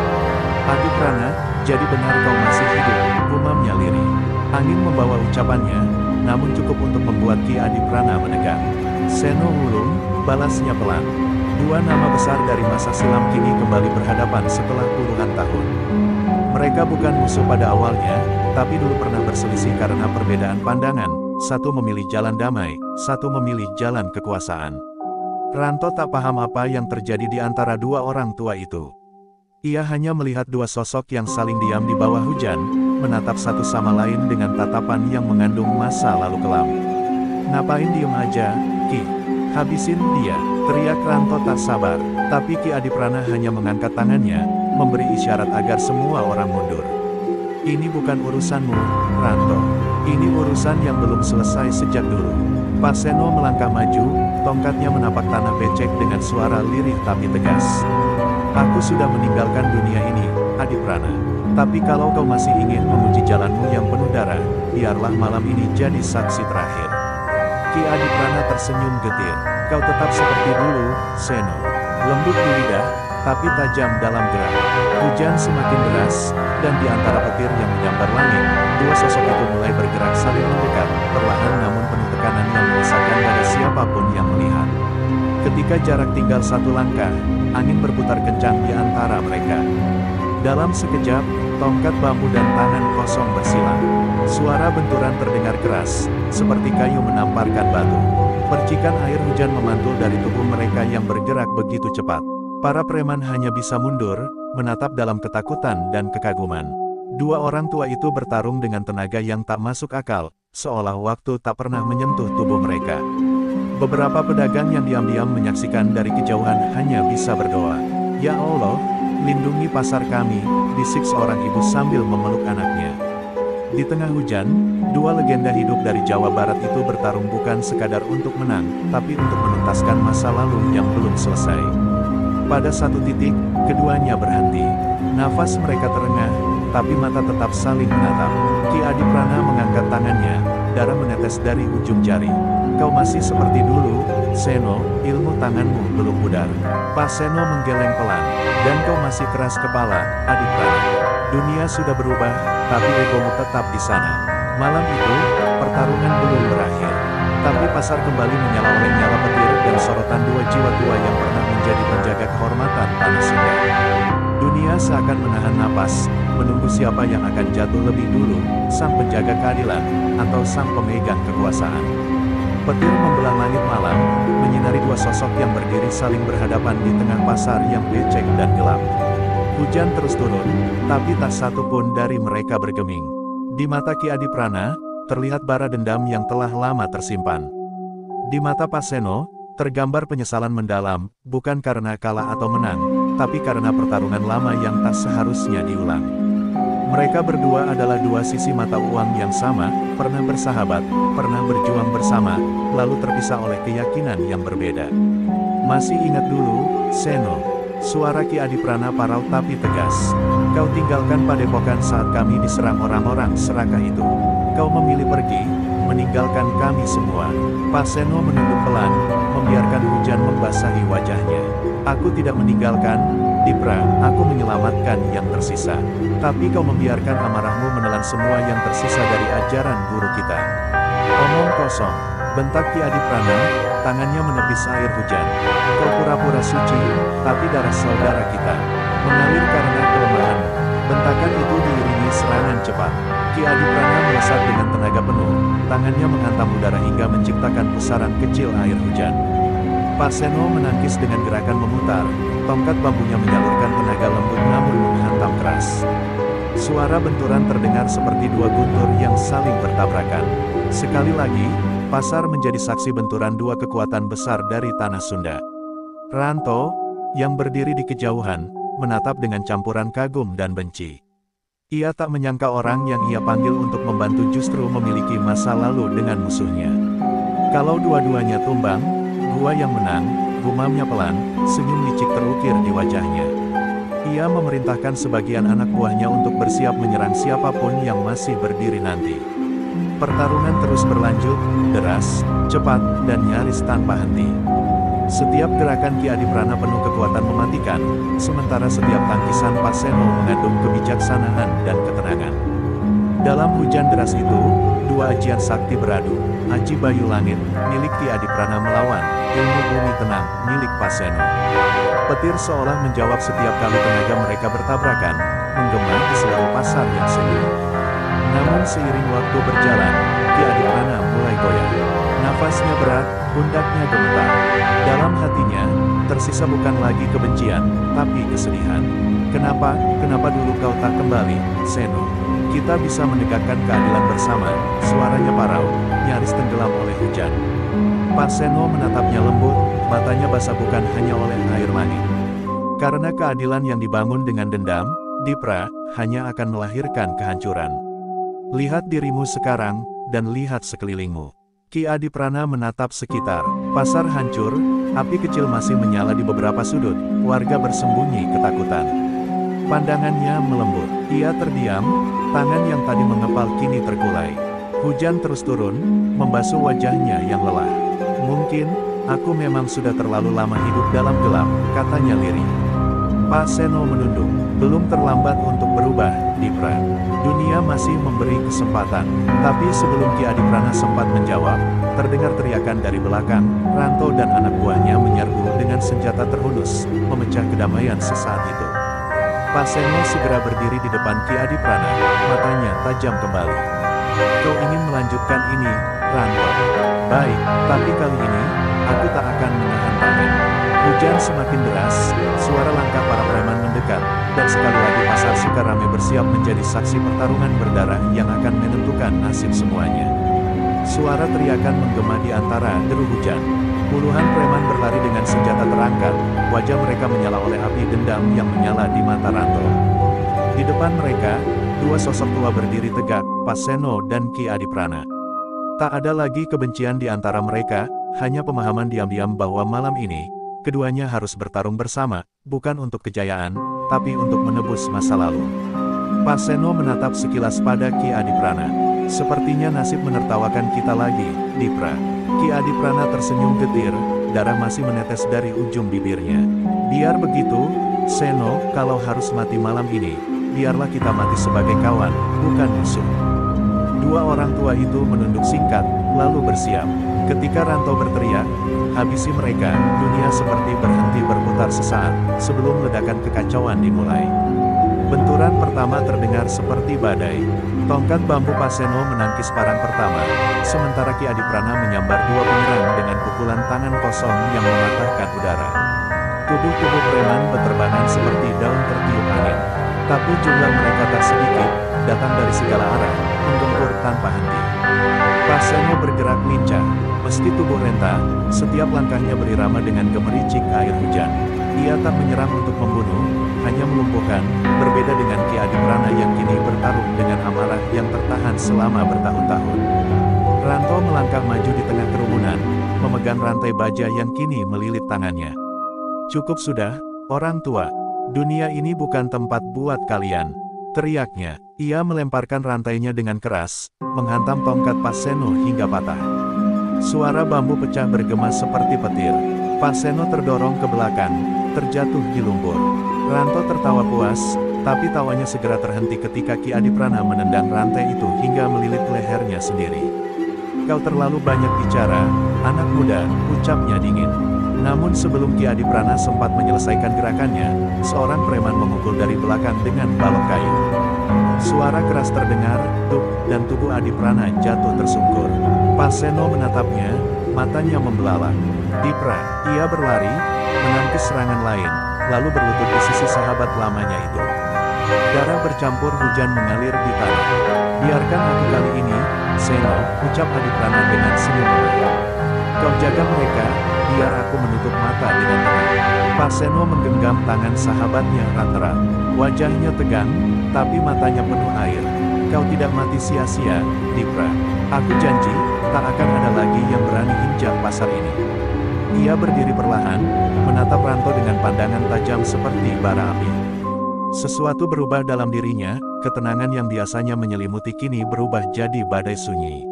"Adiprana, jadi benar kau masih hidup," gumamnya lirih. Angin membawa ucapannya, namun cukup untuk membuat Ki Adiprana menegak. "Seno Wulung," balasnya pelan. Dua nama besar dari masa silam kini kembali berhadapan setelah puluhan tahun. Mereka bukan musuh pada awalnya, tapi dulu pernah berselisih karena perbedaan pandangan. Satu memilih jalan damai, satu memilih jalan kekuasaan. Ranto tak paham apa yang terjadi di antara dua orang tua itu. Ia hanya melihat dua sosok yang saling diam di bawah hujan, menatap satu sama lain dengan tatapan yang mengandung masa lalu kelam. "Ngapain diem aja, Ki?" Habisin dia, teriak Ranto tak sabar. Tapi Ki Adiprana hanya mengangkat tangannya, memberi isyarat agar semua orang mundur. Ini bukan urusanmu, Ranto. Ini urusan yang belum selesai sejak dulu. Pak Seno melangkah maju, tongkatnya menapak tanah becek dengan suara lirih tapi tegas. Aku sudah meninggalkan dunia ini, Adiprana. Tapi kalau kau masih ingin memuji jalanmu yang penuh darah, biarlah malam ini jadi saksi terakhir. Ki Adiprana tersenyum getir. Kau tetap seperti dulu, Seno. Lembut di lidah, tapi tajam dalam gerak. Hujan semakin deras, dan di antara petir yang menyambar langit, dua sosok itu mulai bergerak saling mendekat, perlahan namun penuh tekanan yang menyesakan pada siapapun yang melihat. Ketika jarak tinggal satu langkah, angin berputar kencang di antara mereka. Dalam sekejap, tongkat bambu dan tangan kosong bersilang. Suara benturan terdengar keras, seperti kayu menamparkan batu. Percikan air hujan memantul dari tubuh mereka yang bergerak begitu cepat. Para preman hanya bisa mundur, menatap dalam ketakutan dan kekaguman. Dua orang tua itu bertarung dengan tenaga yang tak masuk akal, seolah waktu tak pernah menyentuh tubuh mereka. Beberapa pedagang yang diam-diam menyaksikan dari kejauhan hanya bisa berdoa. Ya Allah, lindungi pasar kami, bisik seorang ibu sambil memeluk anaknya. Di tengah hujan, dua legenda hidup dari Jawa Barat itu bertarung bukan sekadar untuk menang, tapi untuk menuntaskan masa lalu yang belum selesai. Pada satu titik, keduanya berhenti. Nafas mereka terengah, tapi mata tetap saling menatap. Ki Adiprana mengangkat tangannya, darah menetes dari ujung jari. Kau masih seperti dulu, Seno, ilmu tanganmu belum pudar. Pak Seno menggeleng pelan. Dan kau masih keras kepala, Adiprana. Dunia sudah berubah, tapi egomu tetap di sana. Malam itu, pertarungan belum berakhir. Tapi pasar kembali menyala oleh nyala petir dan sorotan dua jiwa tua yang pernah menjadi penjaga kehormatan tanah Sunda. Dunia seakan menahan napas, menunggu siapa yang akan jatuh lebih dulu, sang penjaga keadilan, atau sang pemegang kekuasaan. Petir membelah langit malam, menyinari dua sosok yang berdiri saling berhadapan di tengah pasar yang becek dan gelap. Hujan terus turun, tapi tak satu pun dari mereka bergeming. Di mata Ki Adiprana, terlihat bara dendam yang telah lama tersimpan. Di mata Pak Seno, tergambar penyesalan mendalam, bukan karena kalah atau menang, tapi karena pertarungan lama yang tak seharusnya diulang. Mereka berdua adalah dua sisi mata uang yang sama, pernah bersahabat, pernah berjuang bersama, lalu terpisah oleh keyakinan yang berbeda. Masih ingat dulu, Seno? Suara Ki Adiprana parau tapi tegas. Kau tinggalkan padepokan saat kami diserang orang-orang serakah itu. Kau memilih pergi, meninggalkan kami semua. Pak Seno menunduk pelan, membiarkan hujan membasahi wajahnya. Aku tidak meninggalkan, Dipra, aku menyelamatkan yang tersisa. Tapi kau membiarkan amarahmu menelan semua yang tersisa dari ajaran guru kita. Omong kosong, bentak Ki Adiprana, tangannya menepis air hujan. Kau pura-pura suci, tapi darah saudara kita mengalir karena kelemahan. Bentakan itu diiringi serangan cepat. Ki Adiprana melesat dengan tenaga penuh, tangannya menghantam udara hingga menciptakan pusaran kecil air hujan. Pak Seno menangkis dengan gerakan memutar, tongkat bambunya menyalurkan tenaga lembut namun menghantam keras. Suara benturan terdengar seperti dua guntur yang saling bertabrakan. Sekali lagi, pasar menjadi saksi benturan dua kekuatan besar dari tanah Sunda. Ranto, yang berdiri di kejauhan, menatap dengan campuran kagum dan benci. Ia tak menyangka orang yang ia panggil untuk membantu justru memiliki masa lalu dengan musuhnya. Kalau dua-duanya tumbang, gua yang menang, gumamnya pelan, senyum licik terukir di wajahnya. Ia memerintahkan sebagian anak buahnya untuk bersiap menyerang siapapun yang masih berdiri nanti. Pertarungan terus berlanjut, deras, cepat, dan nyaris tanpa henti. Setiap gerakan Ki Adiprana penuh kekuatan mematikan, sementara setiap tangkisan Pak Seno mengandung kebijaksanaan dan ketenangan. Dalam hujan deras itu, dua ajian sakti beradu, Aji Bayu Langit, milik Ki Adiprana melawan Ilmu Bumi Tenang, milik Pak Seno. Petir seolah menjawab setiap kali tenaga mereka bertabrakan, menggema di seluruh pasar yang sejuk. Namun seiring waktu berjalan, Ki Adiprana mulai goyah. Nafasnya berat, pundaknya gemetar. Dalam hatinya, tersisa bukan lagi kebencian, tapi kesedihan. Kenapa dulu kau tak kembali, Seno? Kita bisa menegakkan keadilan bersama. Suaranya parau, nyaris tenggelam oleh hujan. Pak Seno menatapnya lembut, matanya basah bukan hanya oleh air mani. Karena keadilan yang dibangun dengan dendam, Dipra, hanya akan melahirkan kehancuran. Lihat dirimu sekarang, dan lihat sekelilingmu. Ki Adiprana menatap sekitar. Pasar hancur, api kecil masih menyala di beberapa sudut, warga bersembunyi ketakutan. Pandangannya melembut. Ia terdiam, tangan yang tadi mengepal kini terkulai. Hujan terus turun, membasuh wajahnya yang lelah. Mungkin, aku memang sudah terlalu lama hidup dalam gelap, katanya lirih. Pak Seno menunduk. Belum terlambat untuk berubah, Dipra. Dunia masih memberi kesempatan. Tapi sebelum Ki Adiprana sempat menjawab, terdengar teriakan dari belakang. Ranto dan anak buahnya menyerbu dengan senjata terhunus, memecah kedamaian sesaat itu. Pak Seno segera berdiri di depan Ki Adiprana, matanya tajam kembali. Kau ingin melanjutkan ini, Ranto? Baik, tapi kali ini, aku tak akan menahan tangan. Hujan semakin deras, suara langkah para preman mendekat, dan sekali lagi pasar Sukarame bersiap menjadi saksi pertarungan berdarah yang akan menentukan nasib semuanya. Suara teriakan menggema di antara deru hujan. Puluhan preman berlari dengan senjata terangkat, wajah mereka menyala oleh api dendam yang menyala di mata Ranto. Di depan mereka, dua sosok tua berdiri tegak, Pak Seno dan Ki Adiprana. Tak ada lagi kebencian di antara mereka, hanya pemahaman diam-diam bahwa malam ini, keduanya harus bertarung bersama, bukan untuk kejayaan, tapi untuk menebus masa lalu. Pak Seno menatap sekilas pada Ki Adiprana. Sepertinya nasib menertawakan kita lagi, Dipra. Ki Adiprana tersenyum getir, darah masih menetes dari ujung bibirnya. Biar begitu, Seno, kalau harus mati malam ini, biarlah kita mati sebagai kawan, bukan musuh. Dua orang tua itu menunduk singkat, lalu bersiap. Ketika Ranto berteriak, habisi mereka, dunia seperti berhenti berputar sesaat, sebelum ledakan kekacauan dimulai. Benturan pertama terdengar seperti badai. Tongkat bambu Pak Seno menangkis parang pertama, sementara Ki Adiprana menyambar dua penyerang dengan pukulan tangan kosong yang mematahkan udara. Tubuh-tubuh preman berterbangan seperti daun tertiup angin. Tapi jumlah mereka tak sedikit, datang dari segala arah, menggempur tanpa henti. Pak Seno bergerak lincah, meski tubuh renta, setiap langkahnya berirama dengan gemericik air hujan. Ia tak menyerang untuk membunuh, hanya melumpuhkan, berbeda dengan Ki Adiprana yang kini bertarung dengan amarah yang tertahan selama bertahun-tahun. Ranto melangkah maju di tengah kerumunan, memegang rantai baja yang kini melilit tangannya. Cukup sudah, orang tua. Dunia ini bukan tempat buat kalian, teriaknya. Ia melemparkan rantainya dengan keras, menghantam tongkat Pak Seno hingga patah. Suara bambu pecah bergema seperti petir. Pak Seno terdorong ke belakang, terjatuh di lumpur. Ranto tertawa puas, tapi tawanya segera terhenti ketika Ki Adiprana menendang rantai itu hingga melilit lehernya sendiri. Kau terlalu banyak bicara, anak muda, ucapnya dingin. Namun sebelum Ki Adiprana sempat menyelesaikan gerakannya, seorang preman memukul dari belakang dengan balok kayu. Suara keras terdengar, tuk, dan tubuh Adiprana jatuh tersungkur. Pak Seno menatapnya, matanya membelalak. Dipra, ia berlari, menangkis serangan lain, lalu berlutut di sisi sahabat lamanya itu. Darah bercampur hujan mengalir di tanah. Biarkan aku kali ini, Seno, ucap Adiprana dengan senyum lemah. Kau jaga mereka, biar aku menutup mata dengan tenang. Pak Seno menggenggam tangan sahabatnya erat-erat. Wajahnya tegang, tapi matanya penuh air. Kau tidak mati sia-sia, Dipra. Aku janji, tak akan ada lagi yang berani injak pasar ini. Ia berdiri perlahan, menatap Ranto dengan pandangan tajam seperti bara api. Sesuatu berubah dalam dirinya, ketenangan yang biasanya menyelimuti kini berubah jadi badai sunyi.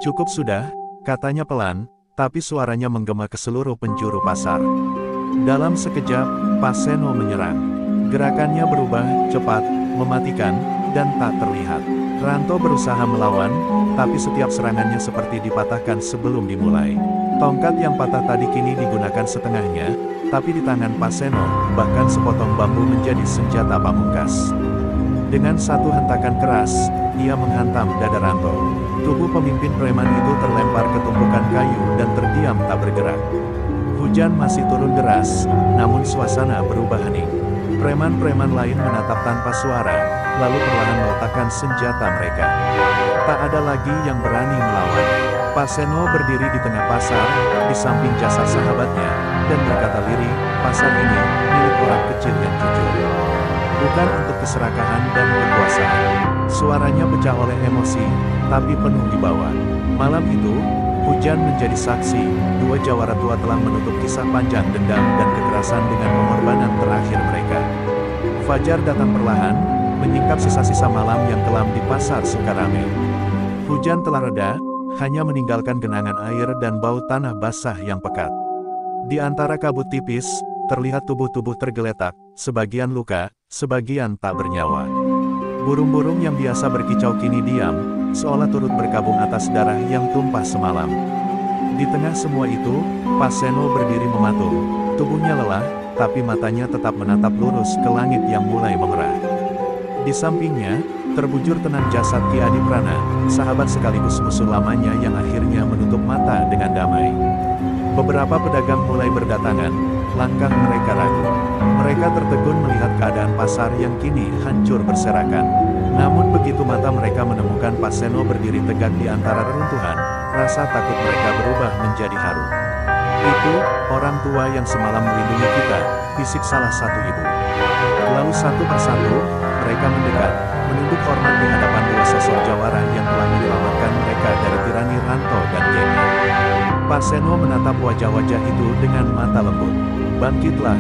Cukup sudah, katanya pelan, tapi suaranya menggema ke seluruh penjuru pasar. Dalam sekejap, Pak Seno menyerang. Gerakannya berubah, cepat, mematikan, dan tak terlihat. Ranto berusaha melawan, tapi setiap serangannya seperti dipatahkan sebelum dimulai. Tongkat yang patah tadi kini digunakan setengahnya, tapi di tangan Pak Seno, bahkan sepotong bambu menjadi senjata pamungkas. Dengan satu hentakan keras, ia menghantam dada Ranto. Tubuh pemimpin preman itu terlempar ke tumpukan kayu dan terdiam tak bergerak. Hujan masih turun deras, namun suasana berubah hening. Preman-preman lain menatap tanpa suara, lalu perlahan meletakkan senjata mereka. Tak ada lagi yang berani melawan. Pak Seno berdiri di tengah pasar, di samping jasad sahabatnya, dan berkata lirih, pasar ini, milik orang kecil yang jujur. Bukan untuk keserakahan dan kekuasaan. Suaranya pecah oleh emosi, tapi penuh wibawa. Malam itu, hujan menjadi saksi, dua jawara tua telah menutup kisah panjang dendam dan kekerasan dengan pengorbanan terakhir mereka. Fajar datang perlahan, menyingkap sisa-sisa malam yang kelam di pasar Sukarame. Hujan telah reda, hanya meninggalkan genangan air dan bau tanah basah yang pekat. Di antara kabut tipis, terlihat tubuh-tubuh tergeletak, sebagian luka, sebagian tak bernyawa. Burung-burung yang biasa berkicau kini diam, seolah turut berkabung atas darah yang tumpah semalam. Di tengah semua itu, Pak Seno berdiri mematung, tubuhnya lelah, tapi matanya tetap menatap lurus ke langit yang mulai memerah. Di sampingnya, terbujur tenang jasad Ki Adiprana, sahabat sekaligus musuh lamanya yang akhirnya menutup mata dengan damai. Beberapa pedagang mulai berdatangan, langkah mereka ragu. Mereka tertegun melihat keadaan pasar yang kini hancur berserakan. Namun begitu mata mereka menemukan Pak Seno berdiri tegak di antara reruntuhan, rasa takut mereka berubah menjadi haru. "Itu, orang tua yang semalam melindungi kita," bisik salah satu ibu. Lalu satu persatu, mereka mendekat, menunduk hormat di hadapan dua sosok jawara yang telah menyelamatkan mereka dari tirani Ranto dan gengnya. Pak Seno menatap wajah-wajah itu dengan mata lembut. "Bangkitlah,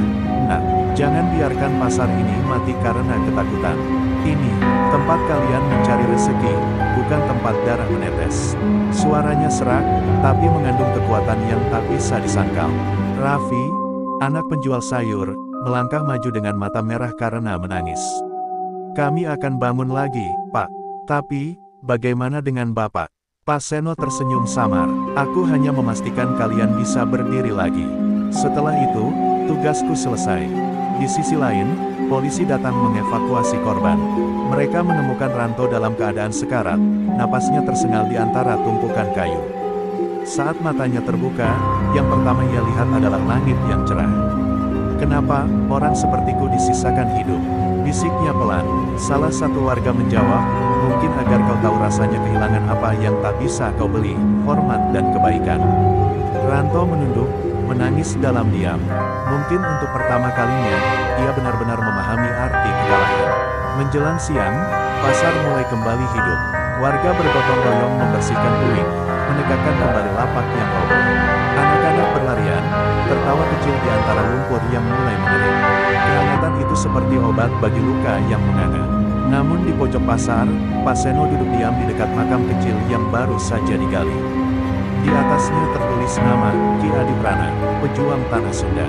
nak. Jangan biarkan pasar ini mati karena ketakutan. Ini, tempat kalian mencari rezeki, bukan tempat darah menetes." Suaranya serak, tapi mengandung kekuatan yang tak bisa disangkal. Raffi, anak penjual sayur, melangkah maju dengan mata merah karena menangis. "Kami akan bangun lagi, Pak. Tapi, bagaimana dengan Bapak?" Pak Seno tersenyum samar. "Aku hanya memastikan kalian bisa berdiri lagi. Setelah itu, tugasku selesai." Di sisi lain, polisi datang mengevakuasi korban. Mereka menemukan Ranto dalam keadaan sekarat, napasnya tersengal di antara tumpukan kayu. Saat matanya terbuka, yang pertama ia lihat adalah langit yang cerah. "Kenapa orang sepertiku disisakan hidup?" bisiknya pelan. Salah satu warga menjawab, "Mungkin agar kau tahu rasanya kehilangan apa yang tak bisa kau beli, hormat dan kebaikan." Ranto menunduk, menangis dalam diam. Mungkin untuk pertama kalinya, ia benar-benar memahami arti kekalahan. Menjelang siang, pasar mulai kembali hidup. Warga bergotong royong membersihkan puing, menegakkan kembali lapak yang roboh. Anak-anak berlarian, tertawa kecil di antara lumpur yang mulai mengering. Kehangatan itu seperti obat bagi luka yang menganga. Namun di pojok pasar, Pak Seno duduk diam di dekat makam kecil yang baru saja digali. Di atasnya tertulis nama, Ki Adiprana, pejuang tanah Sunda.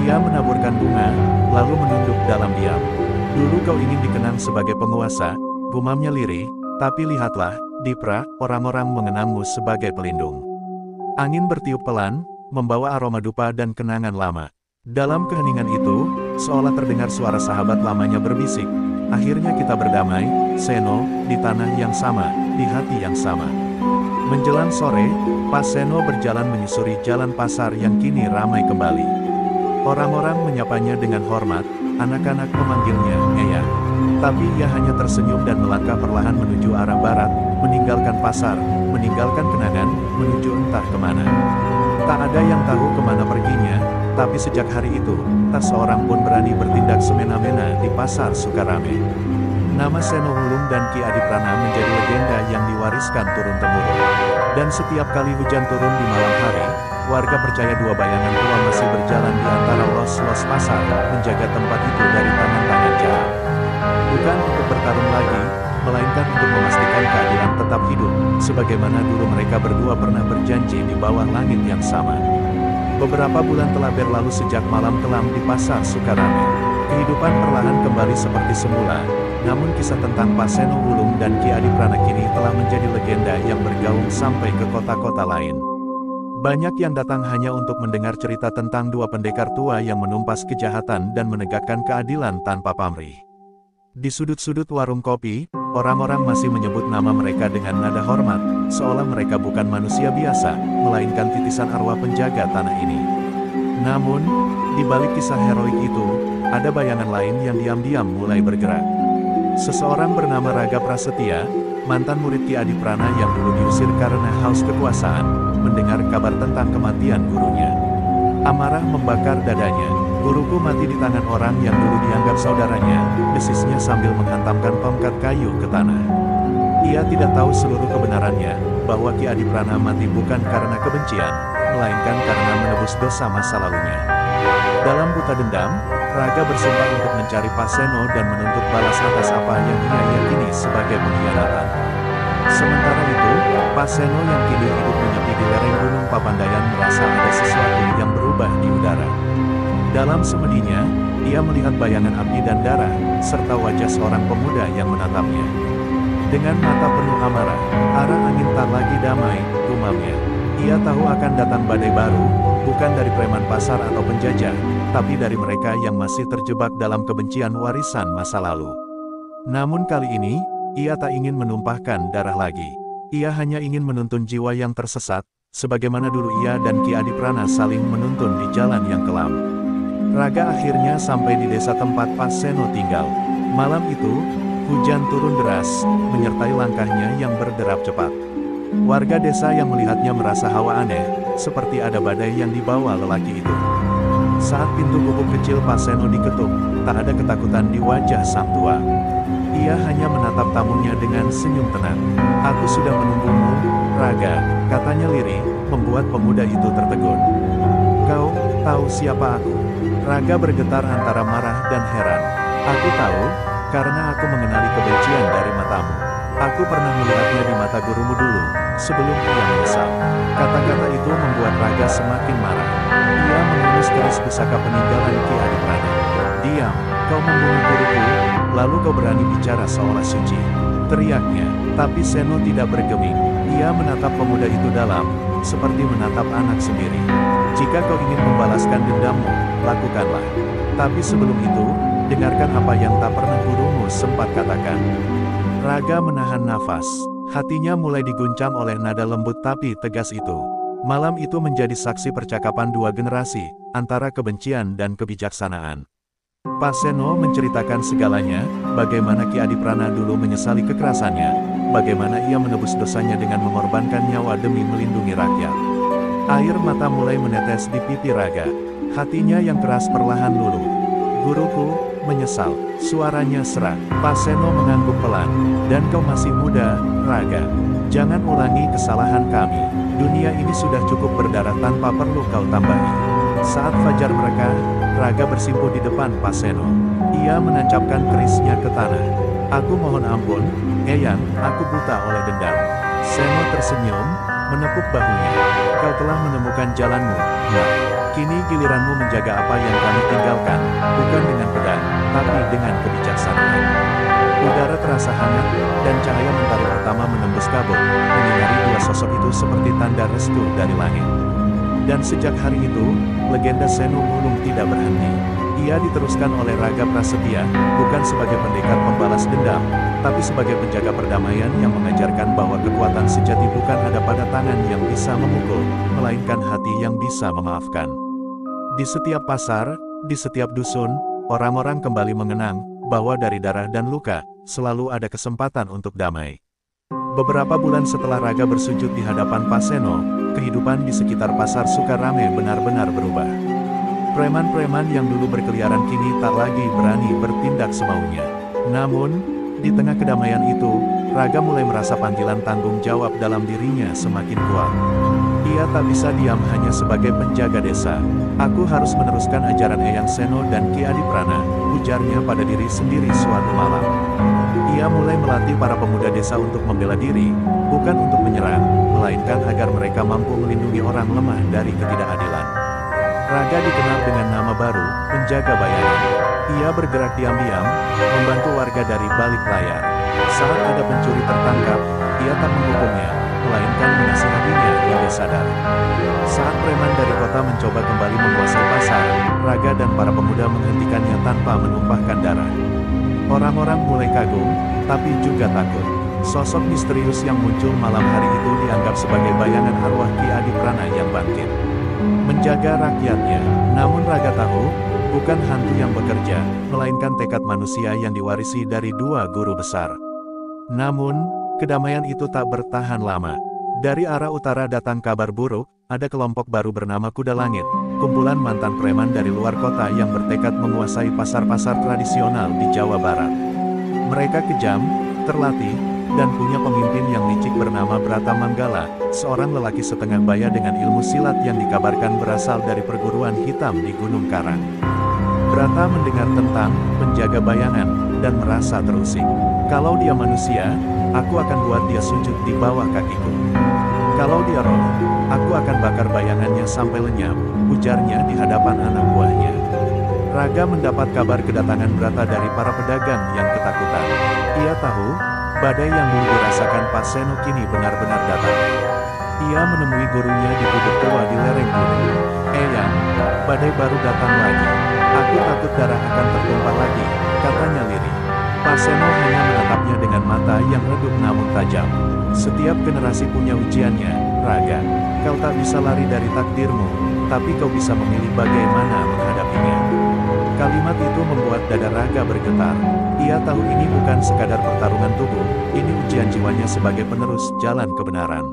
Ia menaburkan bunga, lalu menunduk dalam diam. "Dulu kau ingin dikenang sebagai penguasa," gumamnya lirih, "tapi lihatlah, Dipra, orang-orang mengenangmu sebagai pelindung." Angin bertiup pelan, membawa aroma dupa dan kenangan lama. Dalam keheningan itu, seolah terdengar suara sahabat lamanya berbisik, "Akhirnya kita berdamai, Seno, di tanah yang sama, di hati yang sama." Menjelang sore, Pak Seno berjalan menyusuri jalan pasar yang kini ramai kembali. Orang-orang menyapanya dengan hormat, anak-anak memanggilnya Eyang. Tapi ia hanya tersenyum dan melangkah perlahan menuju arah barat, meninggalkan pasar, meninggalkan kenangan, menuju entah kemana. Tak ada yang tahu kemana perginya, tapi sejak hari itu, tak seorang pun berani bertindak semena-mena di pasar Sukarame. Nama Seno Wulung dan Ki Adiprana menjadi legenda yang diwariskan turun-temurun. Dan setiap kali hujan turun di malam hari, warga percaya dua bayangan tua masih berjalan di antara los-los pasar, menjaga tempat itu dari tangan-tangan jahat. Bukan untuk bertarung lagi, melainkan untuk memastikan keadilan tetap hidup, sebagaimana dulu mereka berdua pernah berjanji di bawah langit yang sama. Beberapa bulan telah berlalu sejak malam kelam di pasar Sukarame. Kehidupan perlahan kembali seperti semula, namun kisah tentang Pak Seno Wulung dan Ki Adiprana kini telah menjadi legenda yang bergaung sampai ke kota-kota lain. Banyak yang datang hanya untuk mendengar cerita tentang dua pendekar tua yang menumpas kejahatan dan menegakkan keadilan tanpa pamrih. Di sudut-sudut warung kopi, orang-orang masih menyebut nama mereka dengan nada hormat, seolah mereka bukan manusia biasa, melainkan titisan arwah penjaga tanah ini. Namun, di balik kisah heroik itu, ada bayangan lain yang diam-diam mulai bergerak. Seseorang bernama Raga Prasetya, mantan murid Ki Adiprana yang dulu diusir karena haus kekuasaan, mendengar kabar tentang kematian gurunya. Amarah membakar dadanya. "Guruku mati di tangan orang yang dulu dianggap saudaranya," desisnya sambil menghantamkan tongkat kayu ke tanah. Ia tidak tahu seluruh kebenarannya, bahwa Ki Adiprana mati bukan karena kebencian, melainkan karena menebus dosa masa lalunya. Dalam buta dendam, Raga bersumpah untuk mencari Pak Seno dan menuntut balas atas apa yang ia yakini sebagai pengkhianatan. Sementara itu, Pak Seno yang kini hidup menyepi di lereng Gunung Papandayan merasa ada sesuatu yang berubah di udara. Dalam semedinya, ia melihat bayangan api dan darah, serta wajah seorang pemuda yang menatapnya. Dengan mata penuh amarah, arah angin tak lagi damai, gumamnya. Ia tahu akan datang badai baru, bukan dari preman pasar atau penjajah, tapi dari mereka yang masih terjebak dalam kebencian warisan masa lalu. Namun kali ini, ia tak ingin menumpahkan darah lagi. Ia hanya ingin menuntun jiwa yang tersesat, sebagaimana dulu ia dan Ki Adiprana saling menuntun di jalan yang kelam. Raga akhirnya sampai di desa tempat Pak Seno tinggal. Malam itu, hujan turun deras, menyertai langkahnya yang berderap cepat. Warga desa yang melihatnya merasa hawa aneh, seperti ada badai yang dibawa lelaki itu. Saat pintu gubuk kecil Pak Seno diketuk, tak ada ketakutan di wajah sang tua. Ia hanya menatap tamunya dengan senyum tenang. "Aku sudah menunggumu, Raga," katanya lirih, membuat pemuda itu tertegun. "Kau tahu siapa aku?" Raga bergetar antara marah dan heran. "Aku tahu, karena aku mengenali kebencian dari matamu. Aku pernah melihatnya di mata gurumu dulu, sebelum ia menyesal." Kata-kata itu membuat Raga semakin marah. Ia menghunus keris pusaka peninggalan Ki Adiprana. "Diam, kau membunuh guruku, lalu kau berani bicara seolah suci," teriaknya. Tapi Seno tidak bergeming. Ia menatap pemuda itu dalam, seperti menatap anak sendiri. "Jika kau ingin membalaskan dendammu, lakukanlah. Tapi sebelum itu, dengarkan apa yang tak pernah gurumu sempat katakan." Raga menahan nafas. Hatinya mulai diguncang oleh nada lembut tapi tegas itu. Malam itu menjadi saksi percakapan dua generasi, antara kebencian dan kebijaksanaan. Pak Seno menceritakan segalanya, bagaimana Ki Adiprana dulu menyesali kekerasannya, bagaimana ia menebus dosanya dengan mengorbankan nyawa demi melindungi rakyat. Air mata mulai menetes di pipi Raga. Hatinya yang keras perlahan luluh. "Guruku menyesal," suaranya serak. Pak Seno mengangguk pelan. "Dan kau masih muda, Raga. Jangan ulangi kesalahan kami. Dunia ini sudah cukup berdarah tanpa perlu kau tambahi." Saat fajar mereka, Raga bersimpuh di depan Pak Seno. Ia menancapkan kerisnya ke tanah. "Aku mohon ampun, Eyang, aku buta oleh dendam." Seno tersenyum, menepuk bahunya. "Kau telah menemukan jalanmu, Nak. Kini giliranmu menjaga apa yang kami tinggalkan, bukan dengan pedang, tapi dengan kebijaksanaan." Udara terasa hangat, dan cahaya mentari pertama menembus kabut, menyinari dua sosok itu seperti tanda restu dari langit. Dan sejak hari itu, legenda Seno Gunung tidak berhenti. Ia diteruskan oleh Raga Prasetya, bukan sebagai pendekar pembalas dendam, tapi sebagai penjaga perdamaian yang mengajarkan bahwa kekuatan sejati bukan ada pada tangan yang bisa memukul, melainkan hati yang bisa memaafkan. Di setiap pasar, di setiap dusun, orang-orang kembali mengenang bahwa dari darah dan luka, selalu ada kesempatan untuk damai. Beberapa bulan setelah Raga bersujud di hadapan Pak Seno, kehidupan di sekitar pasar Sukarame benar-benar berubah. Preman-preman yang dulu berkeliaran kini tak lagi berani bertindak semaunya. Namun, di tengah kedamaian itu, Raga mulai merasa panggilan tanggung jawab dalam dirinya semakin kuat. Ia tak bisa diam hanya sebagai penjaga desa. "Aku harus meneruskan ajaran Eyang Seno dan Ki Adiprana," ujarnya pada diri sendiri suatu malam. Ia mulai melatih para pemuda desa untuk membela diri, bukan untuk menyerang, melainkan agar mereka mampu melindungi orang lemah dari ketidakadilan. Raga dikenal dengan nama baru, penjaga bayangan. Ia bergerak diam-diam, membantu warga dari balik layar. Saat ada pencuri tertangkap, ia tak menghukumnya, melainkan menasihatinya hingga sadar. Saat preman dari kota mencoba kembali menguasai pasar, Raga dan para pemuda menghentikannya tanpa menumpahkan darah. Orang-orang mulai kagum, tapi juga takut. Sosok misterius yang muncul malam hari itu dianggap sebagai bayangan arwah Ki Adiprana yang bangkit menjaga rakyatnya. Namun Raga tahu Bukan hantu yang bekerja, melainkan tekad manusia yang diwarisi dari dua guru besar. Namun, kedamaian itu tak bertahan lama. Dari arah utara datang kabar buruk, ada kelompok baru bernama Kuda Langit, kumpulan mantan preman dari luar kota yang bertekad menguasai pasar-pasar tradisional di Jawa Barat. Mereka kejam, terlatih, dan punya pemimpin yang licik bernama Brata Manggala, seorang lelaki setengah baya dengan ilmu silat yang dikabarkan berasal dari perguruan hitam di Gunung Karang. Brata mendengar tentang penjaga bayangan, dan merasa terusik. Kalau dia manusia, aku akan buat dia sujud di bawah kakiku. Kalau dia roh, aku akan bakar bayangannya sampai lenyap, ujarnya di hadapan anak buahnya. Raga mendapat kabar kedatangan Brata dari para pedagang yang ketakutan. Ia tahu, badai yang dulu dirasakan Pak Seno kini benar-benar datang. Ia menemui gurunya di bukit tua di lereng gunung. Eyang, badai baru datang lagi. Aku takut darah akan tertumpah lagi, katanya lirih. Pak Seno hanya menatapnya dengan mata yang redup namun tajam. Setiap generasi punya ujiannya, Raga. Kau tak bisa lari dari takdirmu, tapi kau bisa memilih bagaimana menghadapinya. Kalimat itu membuat dada Raga bergetar. Ia tahu ini bukan sekadar pertarungan tubuh, ini ujian jiwanya sebagai penerus jalan kebenaran.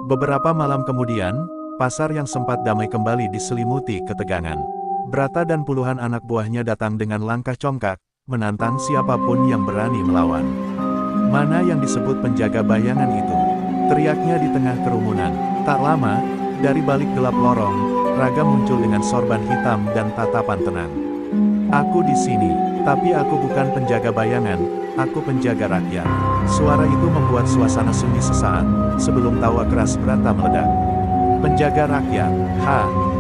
Beberapa malam kemudian, pasar yang sempat damai kembali diselimuti ketegangan. Brata dan puluhan anak buahnya datang dengan langkah congkak, menantang siapapun yang berani melawan. Mana yang disebut penjaga bayangan itu? Teriaknya di tengah kerumunan. Tak lama, dari balik gelap lorong, Raga muncul dengan sorban hitam dan tatapan tenang. Aku di sini, tapi aku bukan penjaga bayangan, aku penjaga rakyat. Suara itu membuat suasana sunyi sesaat, sebelum tawa keras Brata meledak. Penjaga rakyat,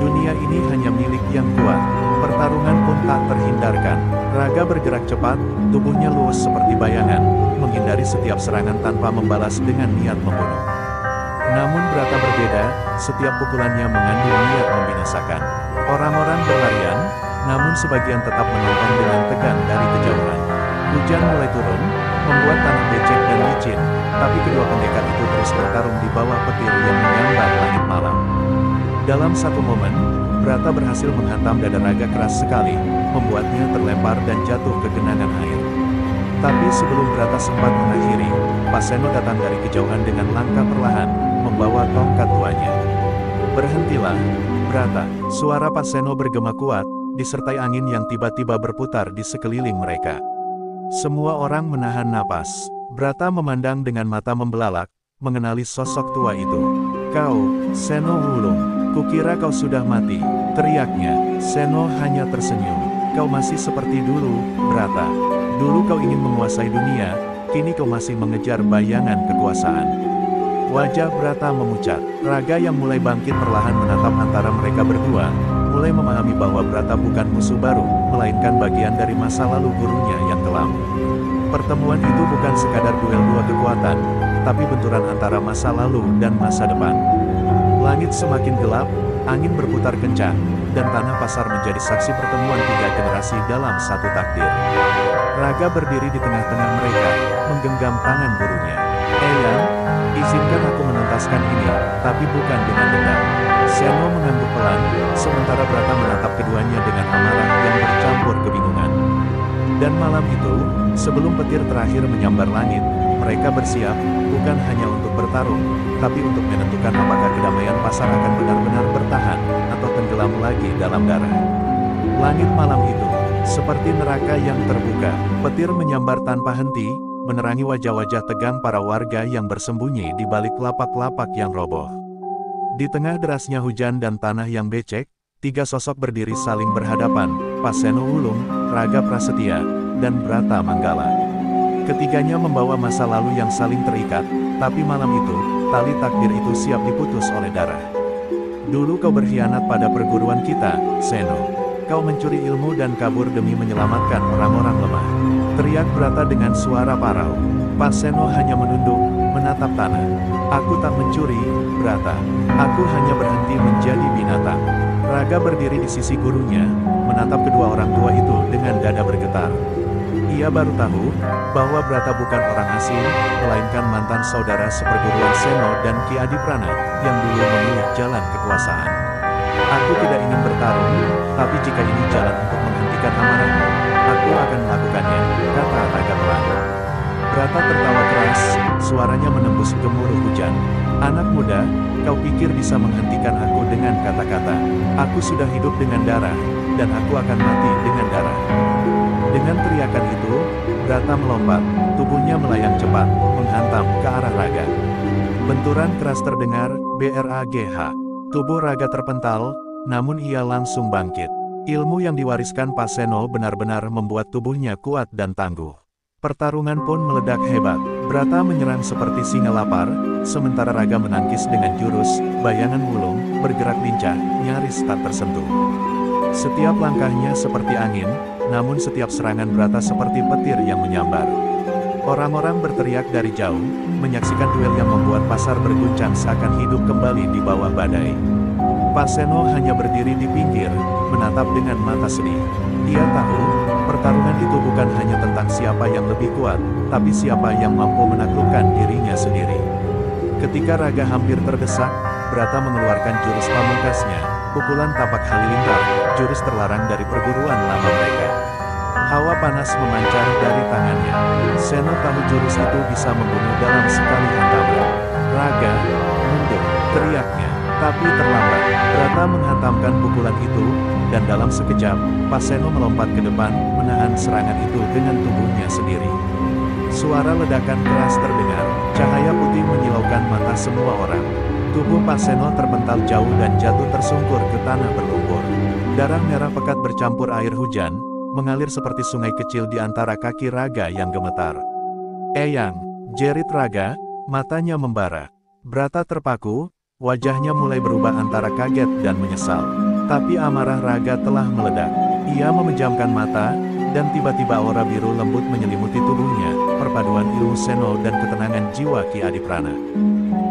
dunia ini hanya milik yang kuat. Pertarungan pun tak terhindarkan. Raga bergerak cepat, tubuhnya luwes seperti bayangan, menghindari setiap serangan tanpa membalas dengan niat membunuh. Namun Brata berbeda, setiap pukulannya mengandung niat membinasakan. Orang-orang berlarian, namun sebagian tetap menonton dengan tegang dari kejauhan. Hujan mulai turun, membuat tanah becek dan licin, tapi kedua pendekar itu terus bertarung di bawah petir yang menyambar langit malam. Dalam satu momen, Brata berhasil menghantam dada Raga keras sekali, membuatnya terlempar dan jatuh ke genangan air. Tapi sebelum Brata sempat mengakhiri, Pak Seno datang dari kejauhan dengan langkah perlahan, membawa tongkat tuanya. Berhentilah, Brata. Suara Pak Seno bergema kuat, disertai angin yang tiba-tiba berputar di sekeliling mereka. Semua orang menahan napas. Brata memandang dengan mata membelalak, mengenali sosok tua itu. Kau, Seno Wulung, kukira kau sudah mati, teriaknya. Seno hanya tersenyum. Kau masih seperti dulu, Brata. Dulu kau ingin menguasai dunia, kini kau masih mengejar bayangan kekuasaan. Wajah Brata memucat. Raga yang mulai bangkit perlahan menatap antara mereka berdua, mulai memahami bahwa Brata bukan musuh baru, melainkan bagian dari masa lalu gurunya yang kelam. Pertemuan itu bukan sekadar duel dua kekuatan, tapi benturan antara masa lalu dan masa depan. Langit semakin gelap, angin berputar kencang, dan tanah pasar menjadi saksi pertemuan tiga generasi dalam satu takdir. Raga berdiri di tengah-tengah mereka, menggenggam tangan gurunya. Eyang, izinkan aku menuntaskan ini, tapi bukan dengan dendam. Seno mengangguk pelan, sementara Brata menatap keduanya dengan amarah yang bercampur kebingungan. Dan malam itu, sebelum petir terakhir menyambar langit, mereka bersiap, bukan hanya untuk bertarung, tapi untuk menentukan apakah kedamaian pasar akan benar-benar bertahan, atau tenggelam lagi dalam darah. Langit malam itu, seperti neraka yang terbuka, petir menyambar tanpa henti, menerangi wajah-wajah tegang para warga yang bersembunyi di balik lapak-lapak yang roboh. Di tengah derasnya hujan dan tanah yang becek, tiga sosok berdiri saling berhadapan, Pak Seno Wulung, Raga Prasetya, dan Brata Manggala. Ketiganya membawa masa lalu yang saling terikat, tapi malam itu, tali takdir itu siap diputus oleh darah. Dulu kau berkhianat pada perguruan kita, Seno. Kau mencuri ilmu dan kabur demi menyelamatkan orang-orang lemah. Teriak Brata dengan suara parau. Pak Seno hanya menunduk, menatap tanah. Aku tak mencuri, Brata. Aku hanya berhenti menjadi binatang. Raga berdiri di sisi gurunya, menatap kedua orang tua itu dengan dada bergetar. Ia baru tahu, bahwa Brata bukan orang asing, melainkan mantan saudara seperguruan Seno dan Ki Adiprana, yang dulu memilih jalan kekuasaan. Aku tidak ingin bertarung, tapi jika ini jalan untuk menghentikan amarahmu, aku akan melakukannya, kata Raga pelan. Brata tertawa keras, suaranya menembus gemuruh hujan. Anak muda, kau pikir bisa menghentikan aku dengan kata-kata? Aku sudah hidup dengan darah, dan aku akan mati dengan darah. Dengan teriakan itu, Brata melompat, tubuhnya melayang cepat, menghantam ke arah Raga. Benturan keras terdengar, bragh. Tubuh Raga terpental, namun ia langsung bangkit. Ilmu yang diwariskan Pak Seno benar-benar membuat tubuhnya kuat dan tangguh. Pertarungan pun meledak hebat. Brata menyerang seperti singa lapar, sementara Raga menangkis dengan jurus, bayangan wulung, bergerak lincah, nyaris tak tersentuh. Setiap langkahnya seperti angin, namun setiap serangan Brata seperti petir yang menyambar. Orang-orang berteriak dari jauh, menyaksikan duel yang membuat pasar berguncang seakan hidup kembali di bawah badai. Pak Seno hanya berdiri di pinggir, menatap dengan mata sedih. Dia tahu, pertarungan itu bukan hanya tentang siapa yang lebih kuat, tapi siapa yang mampu menaklukkan dirinya sendiri. Ketika Raga hampir terdesak, Brata mengeluarkan jurus pamungkasnya, pukulan tapak halilintar, jurus terlarang dari perguruan lama mereka. Hawa panas memancar dari tangannya. Seno tahu jurus itu bisa membunuh dalam sekali hantaman. Raga, mundur, teriaknya. Tapi terlambat, Brata menghantamkan pukulan itu, dan dalam sekejap, Pak Seno melompat ke depan, menahan serangan itu dengan tubuhnya sendiri. Suara ledakan keras terdengar, cahaya putih menyilaukan mata semua orang. Tubuh Pak Seno terpental jauh dan jatuh tersungkur ke tanah berlumpur. Darah merah pekat bercampur air hujan, mengalir seperti sungai kecil di antara kaki Raga yang gemetar. "Eyang," jerit Raga, matanya membara. Brata terpaku, wajahnya mulai berubah antara kaget dan menyesal. Tapi amarah Raga telah meledak. Ia memejamkan mata, dan tiba-tiba aura biru lembut menyelimuti tubuhnya, perpaduan ilmu Seno dan ketenangan jiwa Ki Adiprana.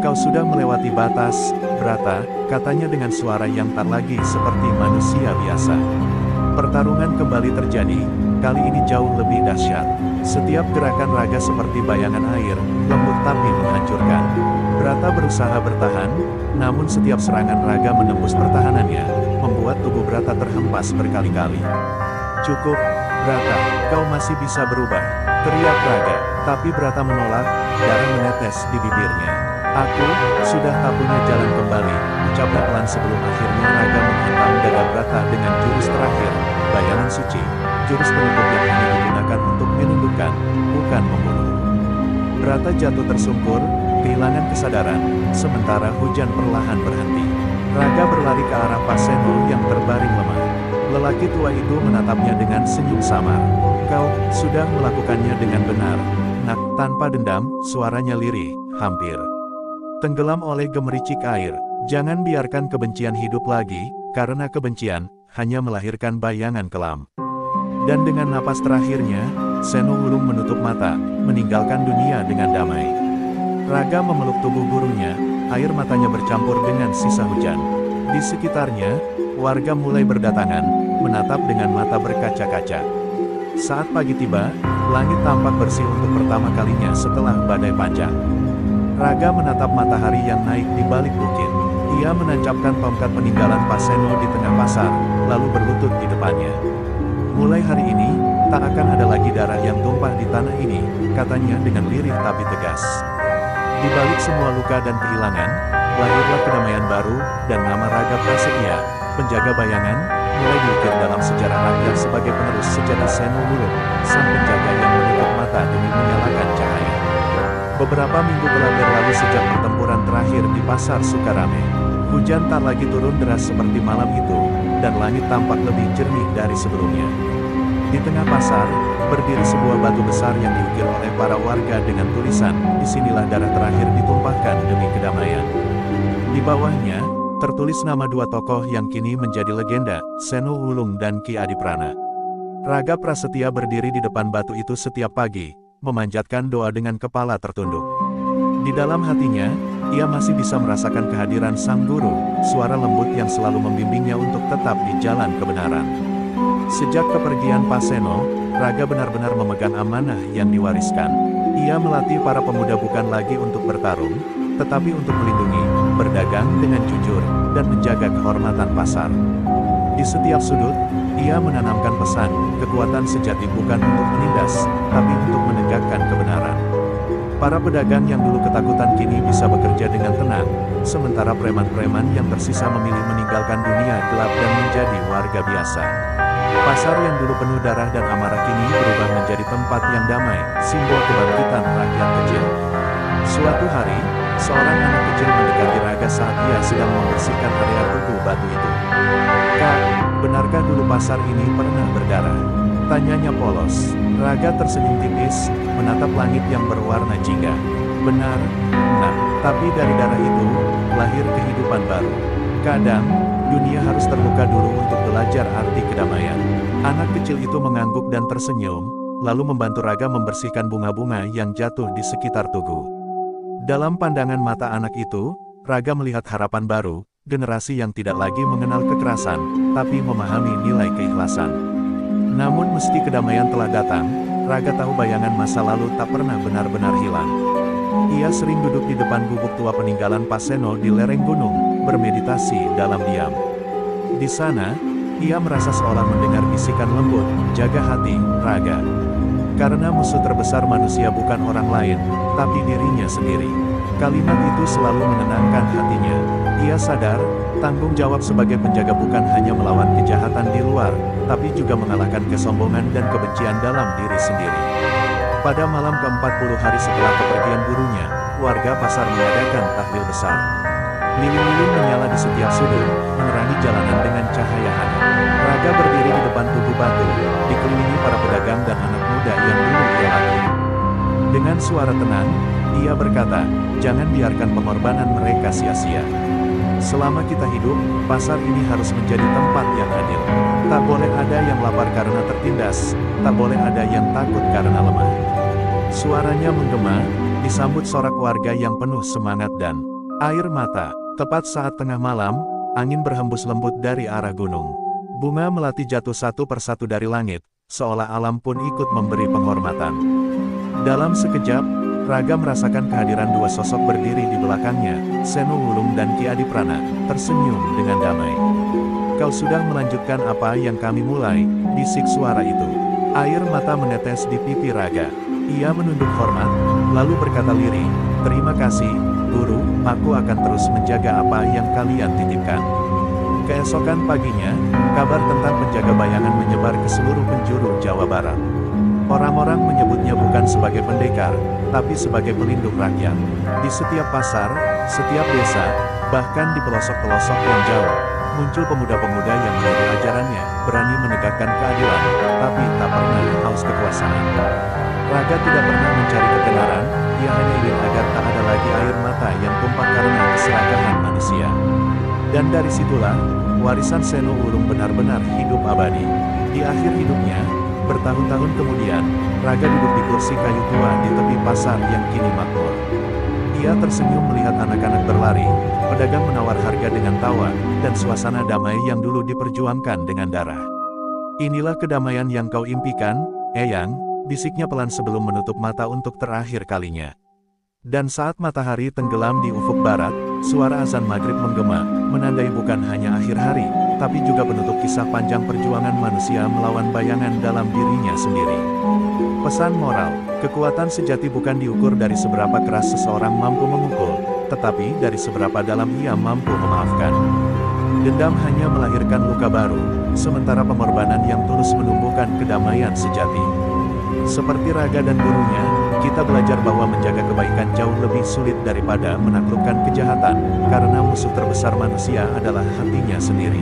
"Kau sudah melewati batas, Brata," katanya dengan suara yang tak lagi seperti manusia biasa. Pertarungan kembali terjadi, kali ini jauh lebih dahsyat. Setiap gerakan Raga seperti bayangan air, lembut tapi menghancurkan. Brata berusaha bertahan, namun setiap serangan Raga menembus pertahanannya, membuat tubuh Brata terhempas berkali-kali. "Cukup, Brata, kau masih bisa berubah," teriak Raga. Tapi Brata menolak, darah menetes di bibirnya. "Aku sudah tak punya jalan kembali," ucapnya pelan sebelum akhirnya Raga menghantam dada Brata dengan jurus terakhir, bayangan suci, jurus penutup yang hanya digunakan untuk menundukkan, bukan membunuh. Brata jatuh tersungkur, kehilangan kesadaran, sementara hujan perlahan berhenti. Raga berlari ke arah Pak Seno yang terbaring lemah. Lelaki tua itu menatapnya dengan senyum samar. "Kau sudah melakukannya dengan benar, Nak." Tanpa dendam, suaranya lirih, hampir tenggelam oleh gemericik air. "Jangan biarkan kebencian hidup lagi, karena kebencian hanya melahirkan bayangan kelam." Dan dengan napas terakhirnya, Seno Wulung menutup mata, meninggalkan dunia dengan damai. Raga memeluk tubuh gurunya, air matanya bercampur dengan sisa hujan. Di sekitarnya, warga mulai berdatangan, menatap dengan mata berkaca-kaca. Saat pagi tiba, langit tampak bersih untuk pertama kalinya setelah badai panjang. Raga menatap matahari yang naik di balik bukit. Ia menancapkan tongkat peninggalan Pak Seno di tengah pasar, lalu berlutut di depannya. "Mulai hari ini, tak akan ada lagi darah yang tumpah di tanah ini," katanya dengan lirih tapi tegas. Di balik semua luka dan kehilangan, lahirlah kedamaian baru, dan nama Raga Prasetya, penjaga bayangan, mulai diukir dalam sejarah rakyat sebagai penerus sejati Seno Wulung, sang penjaga yang menutup mata demi menyalakan cahaya. Beberapa minggu telah berlalu sejak pertempuran terakhir di Pasar Sukarame. Hujan tak lagi turun deras seperti malam itu, dan langit tampak lebih jernih dari sebelumnya. Di tengah pasar, berdiri sebuah batu besar yang diukir oleh para warga dengan tulisan, "Disinilah darah terakhir ditumpahkan demi kedamaian." Di bawahnya, tertulis nama dua tokoh yang kini menjadi legenda, Seno Wulung dan Ki Adiprana. Raga Prasetya berdiri di depan batu itu setiap pagi, memanjatkan doa dengan kepala tertunduk. Di dalam hatinya, ia masih bisa merasakan kehadiran sang guru, suara lembut yang selalu membimbingnya untuk tetap di jalan kebenaran. Sejak kepergian Pak Seno, Raga benar-benar memegang amanah yang diwariskan. Ia melatih para pemuda bukan lagi untuk bertarung, tetapi untuk melindungi, berdagang dengan jujur, dan menjaga kehormatan pasar. Di setiap sudut, ia menanamkan pesan, kekuatan sejati bukan untuk menindas, tapi untuk menegakkan kebenaran. Para pedagang yang dulu ketakutan kini bisa bekerja dengan tenang, sementara preman-preman yang tersisa memilih meninggalkan dunia gelap dan menjadi warga biasa. Pasar yang dulu penuh darah dan amarah kini berubah menjadi tempat yang damai, simbol kebangkitan rakyat kecil. Suatu hari, seorang anak kecil mendekati Raga saat ia sedang membersihkan area tugu batu itu. "Kak, benarkah dulu pasar ini pernah berdarah?" tanyanya polos. Raga tersenyum tipis, menatap langit yang berwarna jingga. "Benar, Nak, tapi dari darah itu, lahir kehidupan baru. Kadang, dunia harus terbuka dulu untuk belajar arti kedamaian." Anak kecil itu mengangguk dan tersenyum, lalu membantu Raga membersihkan bunga-bunga yang jatuh di sekitar tugu. Dalam pandangan mata anak itu, Raga melihat harapan baru, generasi yang tidak lagi mengenal kekerasan, tapi memahami nilai keikhlasan. Namun meski kedamaian telah datang, Raga tahu bayangan masa lalu tak pernah benar-benar hilang. Ia sering duduk di depan gubuk tua peninggalan Paseno di lereng gunung, bermeditasi dalam diam. Di sana, ia merasa seolah mendengar bisikan lembut, "Jaga hati, Raga. Karena musuh terbesar manusia bukan orang lain, tapi dirinya sendiri." Kalimat itu selalu menenangkan hatinya. Ia sadar, tanggung jawab sebagai penjaga bukan hanya melawan kejahatan di luar, tapi juga mengalahkan kesombongan dan kebencian dalam diri sendiri. Pada malam ke-40 hari setelah kepergian gurunya, warga pasar mengadakan tahlil besar. Lilin-lilin menyala di setiap sudut, menerangi jalanan dengan cahaya hangat. Raga berdiri di depan tugu batu, dikelilingi para pedagang dan anak muda yang dulu ia latih. Dengan suara tenang, ia berkata, "Jangan biarkan pengorbanan mereka sia-sia. Selama kita hidup, pasar ini harus menjadi tempat yang adil. Tak boleh ada yang lapar karena tertindas, tak boleh ada yang takut karena lemah." Suaranya menggema, disambut sorak warga yang penuh semangat dan air mata. Tepat saat tengah malam, angin berhembus lembut dari arah gunung. Bunga melati jatuh satu persatu dari langit, seolah alam pun ikut memberi penghormatan. Dalam sekejap, Raga merasakan kehadiran dua sosok berdiri di belakangnya, Seno Wulung dan Ki Adiprana, tersenyum dengan damai. "Kau sudah melanjutkan apa yang kami mulai," bisik suara itu. Air mata menetes di pipi Raga. Ia menunduk hormat, lalu berkata lirih, "Terima kasih, Guru, aku akan terus menjaga apa yang kalian titipkan." Keesokan paginya, kabar tentang penjaga bayangan menyebar ke seluruh penjuru Jawa Barat. Orang-orang menyebutnya bukan sebagai pendekar, tapi sebagai pelindung rakyat. Di setiap pasar, setiap desa, bahkan di pelosok-pelosok yang jauh, muncul pemuda-pemuda yang meniru ajarannya, berani menegakkan keadilan, tapi tak pernah haus kekuasaan. Raga tidak pernah mencari ketenaran, ia hanya ingin agar tak ada lagi air mata yang tumpah karena keserakahan manusia. Dan dari situlah, warisan Seno Wulung benar-benar hidup abadi. Di akhir hidupnya, bertahun-tahun kemudian, Raga duduk di kursi kayu tua di tepi pasar yang kini makmur. Ia tersenyum melihat anak-anak berlari, pedagang menawar harga dengan tawa, dan suasana damai yang dulu diperjuangkan dengan darah. "Inilah kedamaian yang kau impikan, Eyang," bisiknya pelan sebelum menutup mata untuk terakhir kalinya. Dan saat matahari tenggelam di ufuk barat, suara azan maghrib menggema, menandai bukan hanya akhir hari, tapi juga penutup kisah panjang perjuangan manusia melawan bayangan dalam dirinya sendiri. Pesan moral, kekuatan sejati bukan diukur dari seberapa keras seseorang mampu memukul, tetapi dari seberapa dalam ia mampu memaafkan. Dendam hanya melahirkan luka baru, sementara pengorbanan yang tulus menumbuhkan kedamaian sejati. Seperti Raga dan gurunya, kita belajar bahwa menjaga kebaikan jauh lebih sulit daripada menaklukkan kejahatan, karena musuh terbesar manusia adalah hatinya sendiri.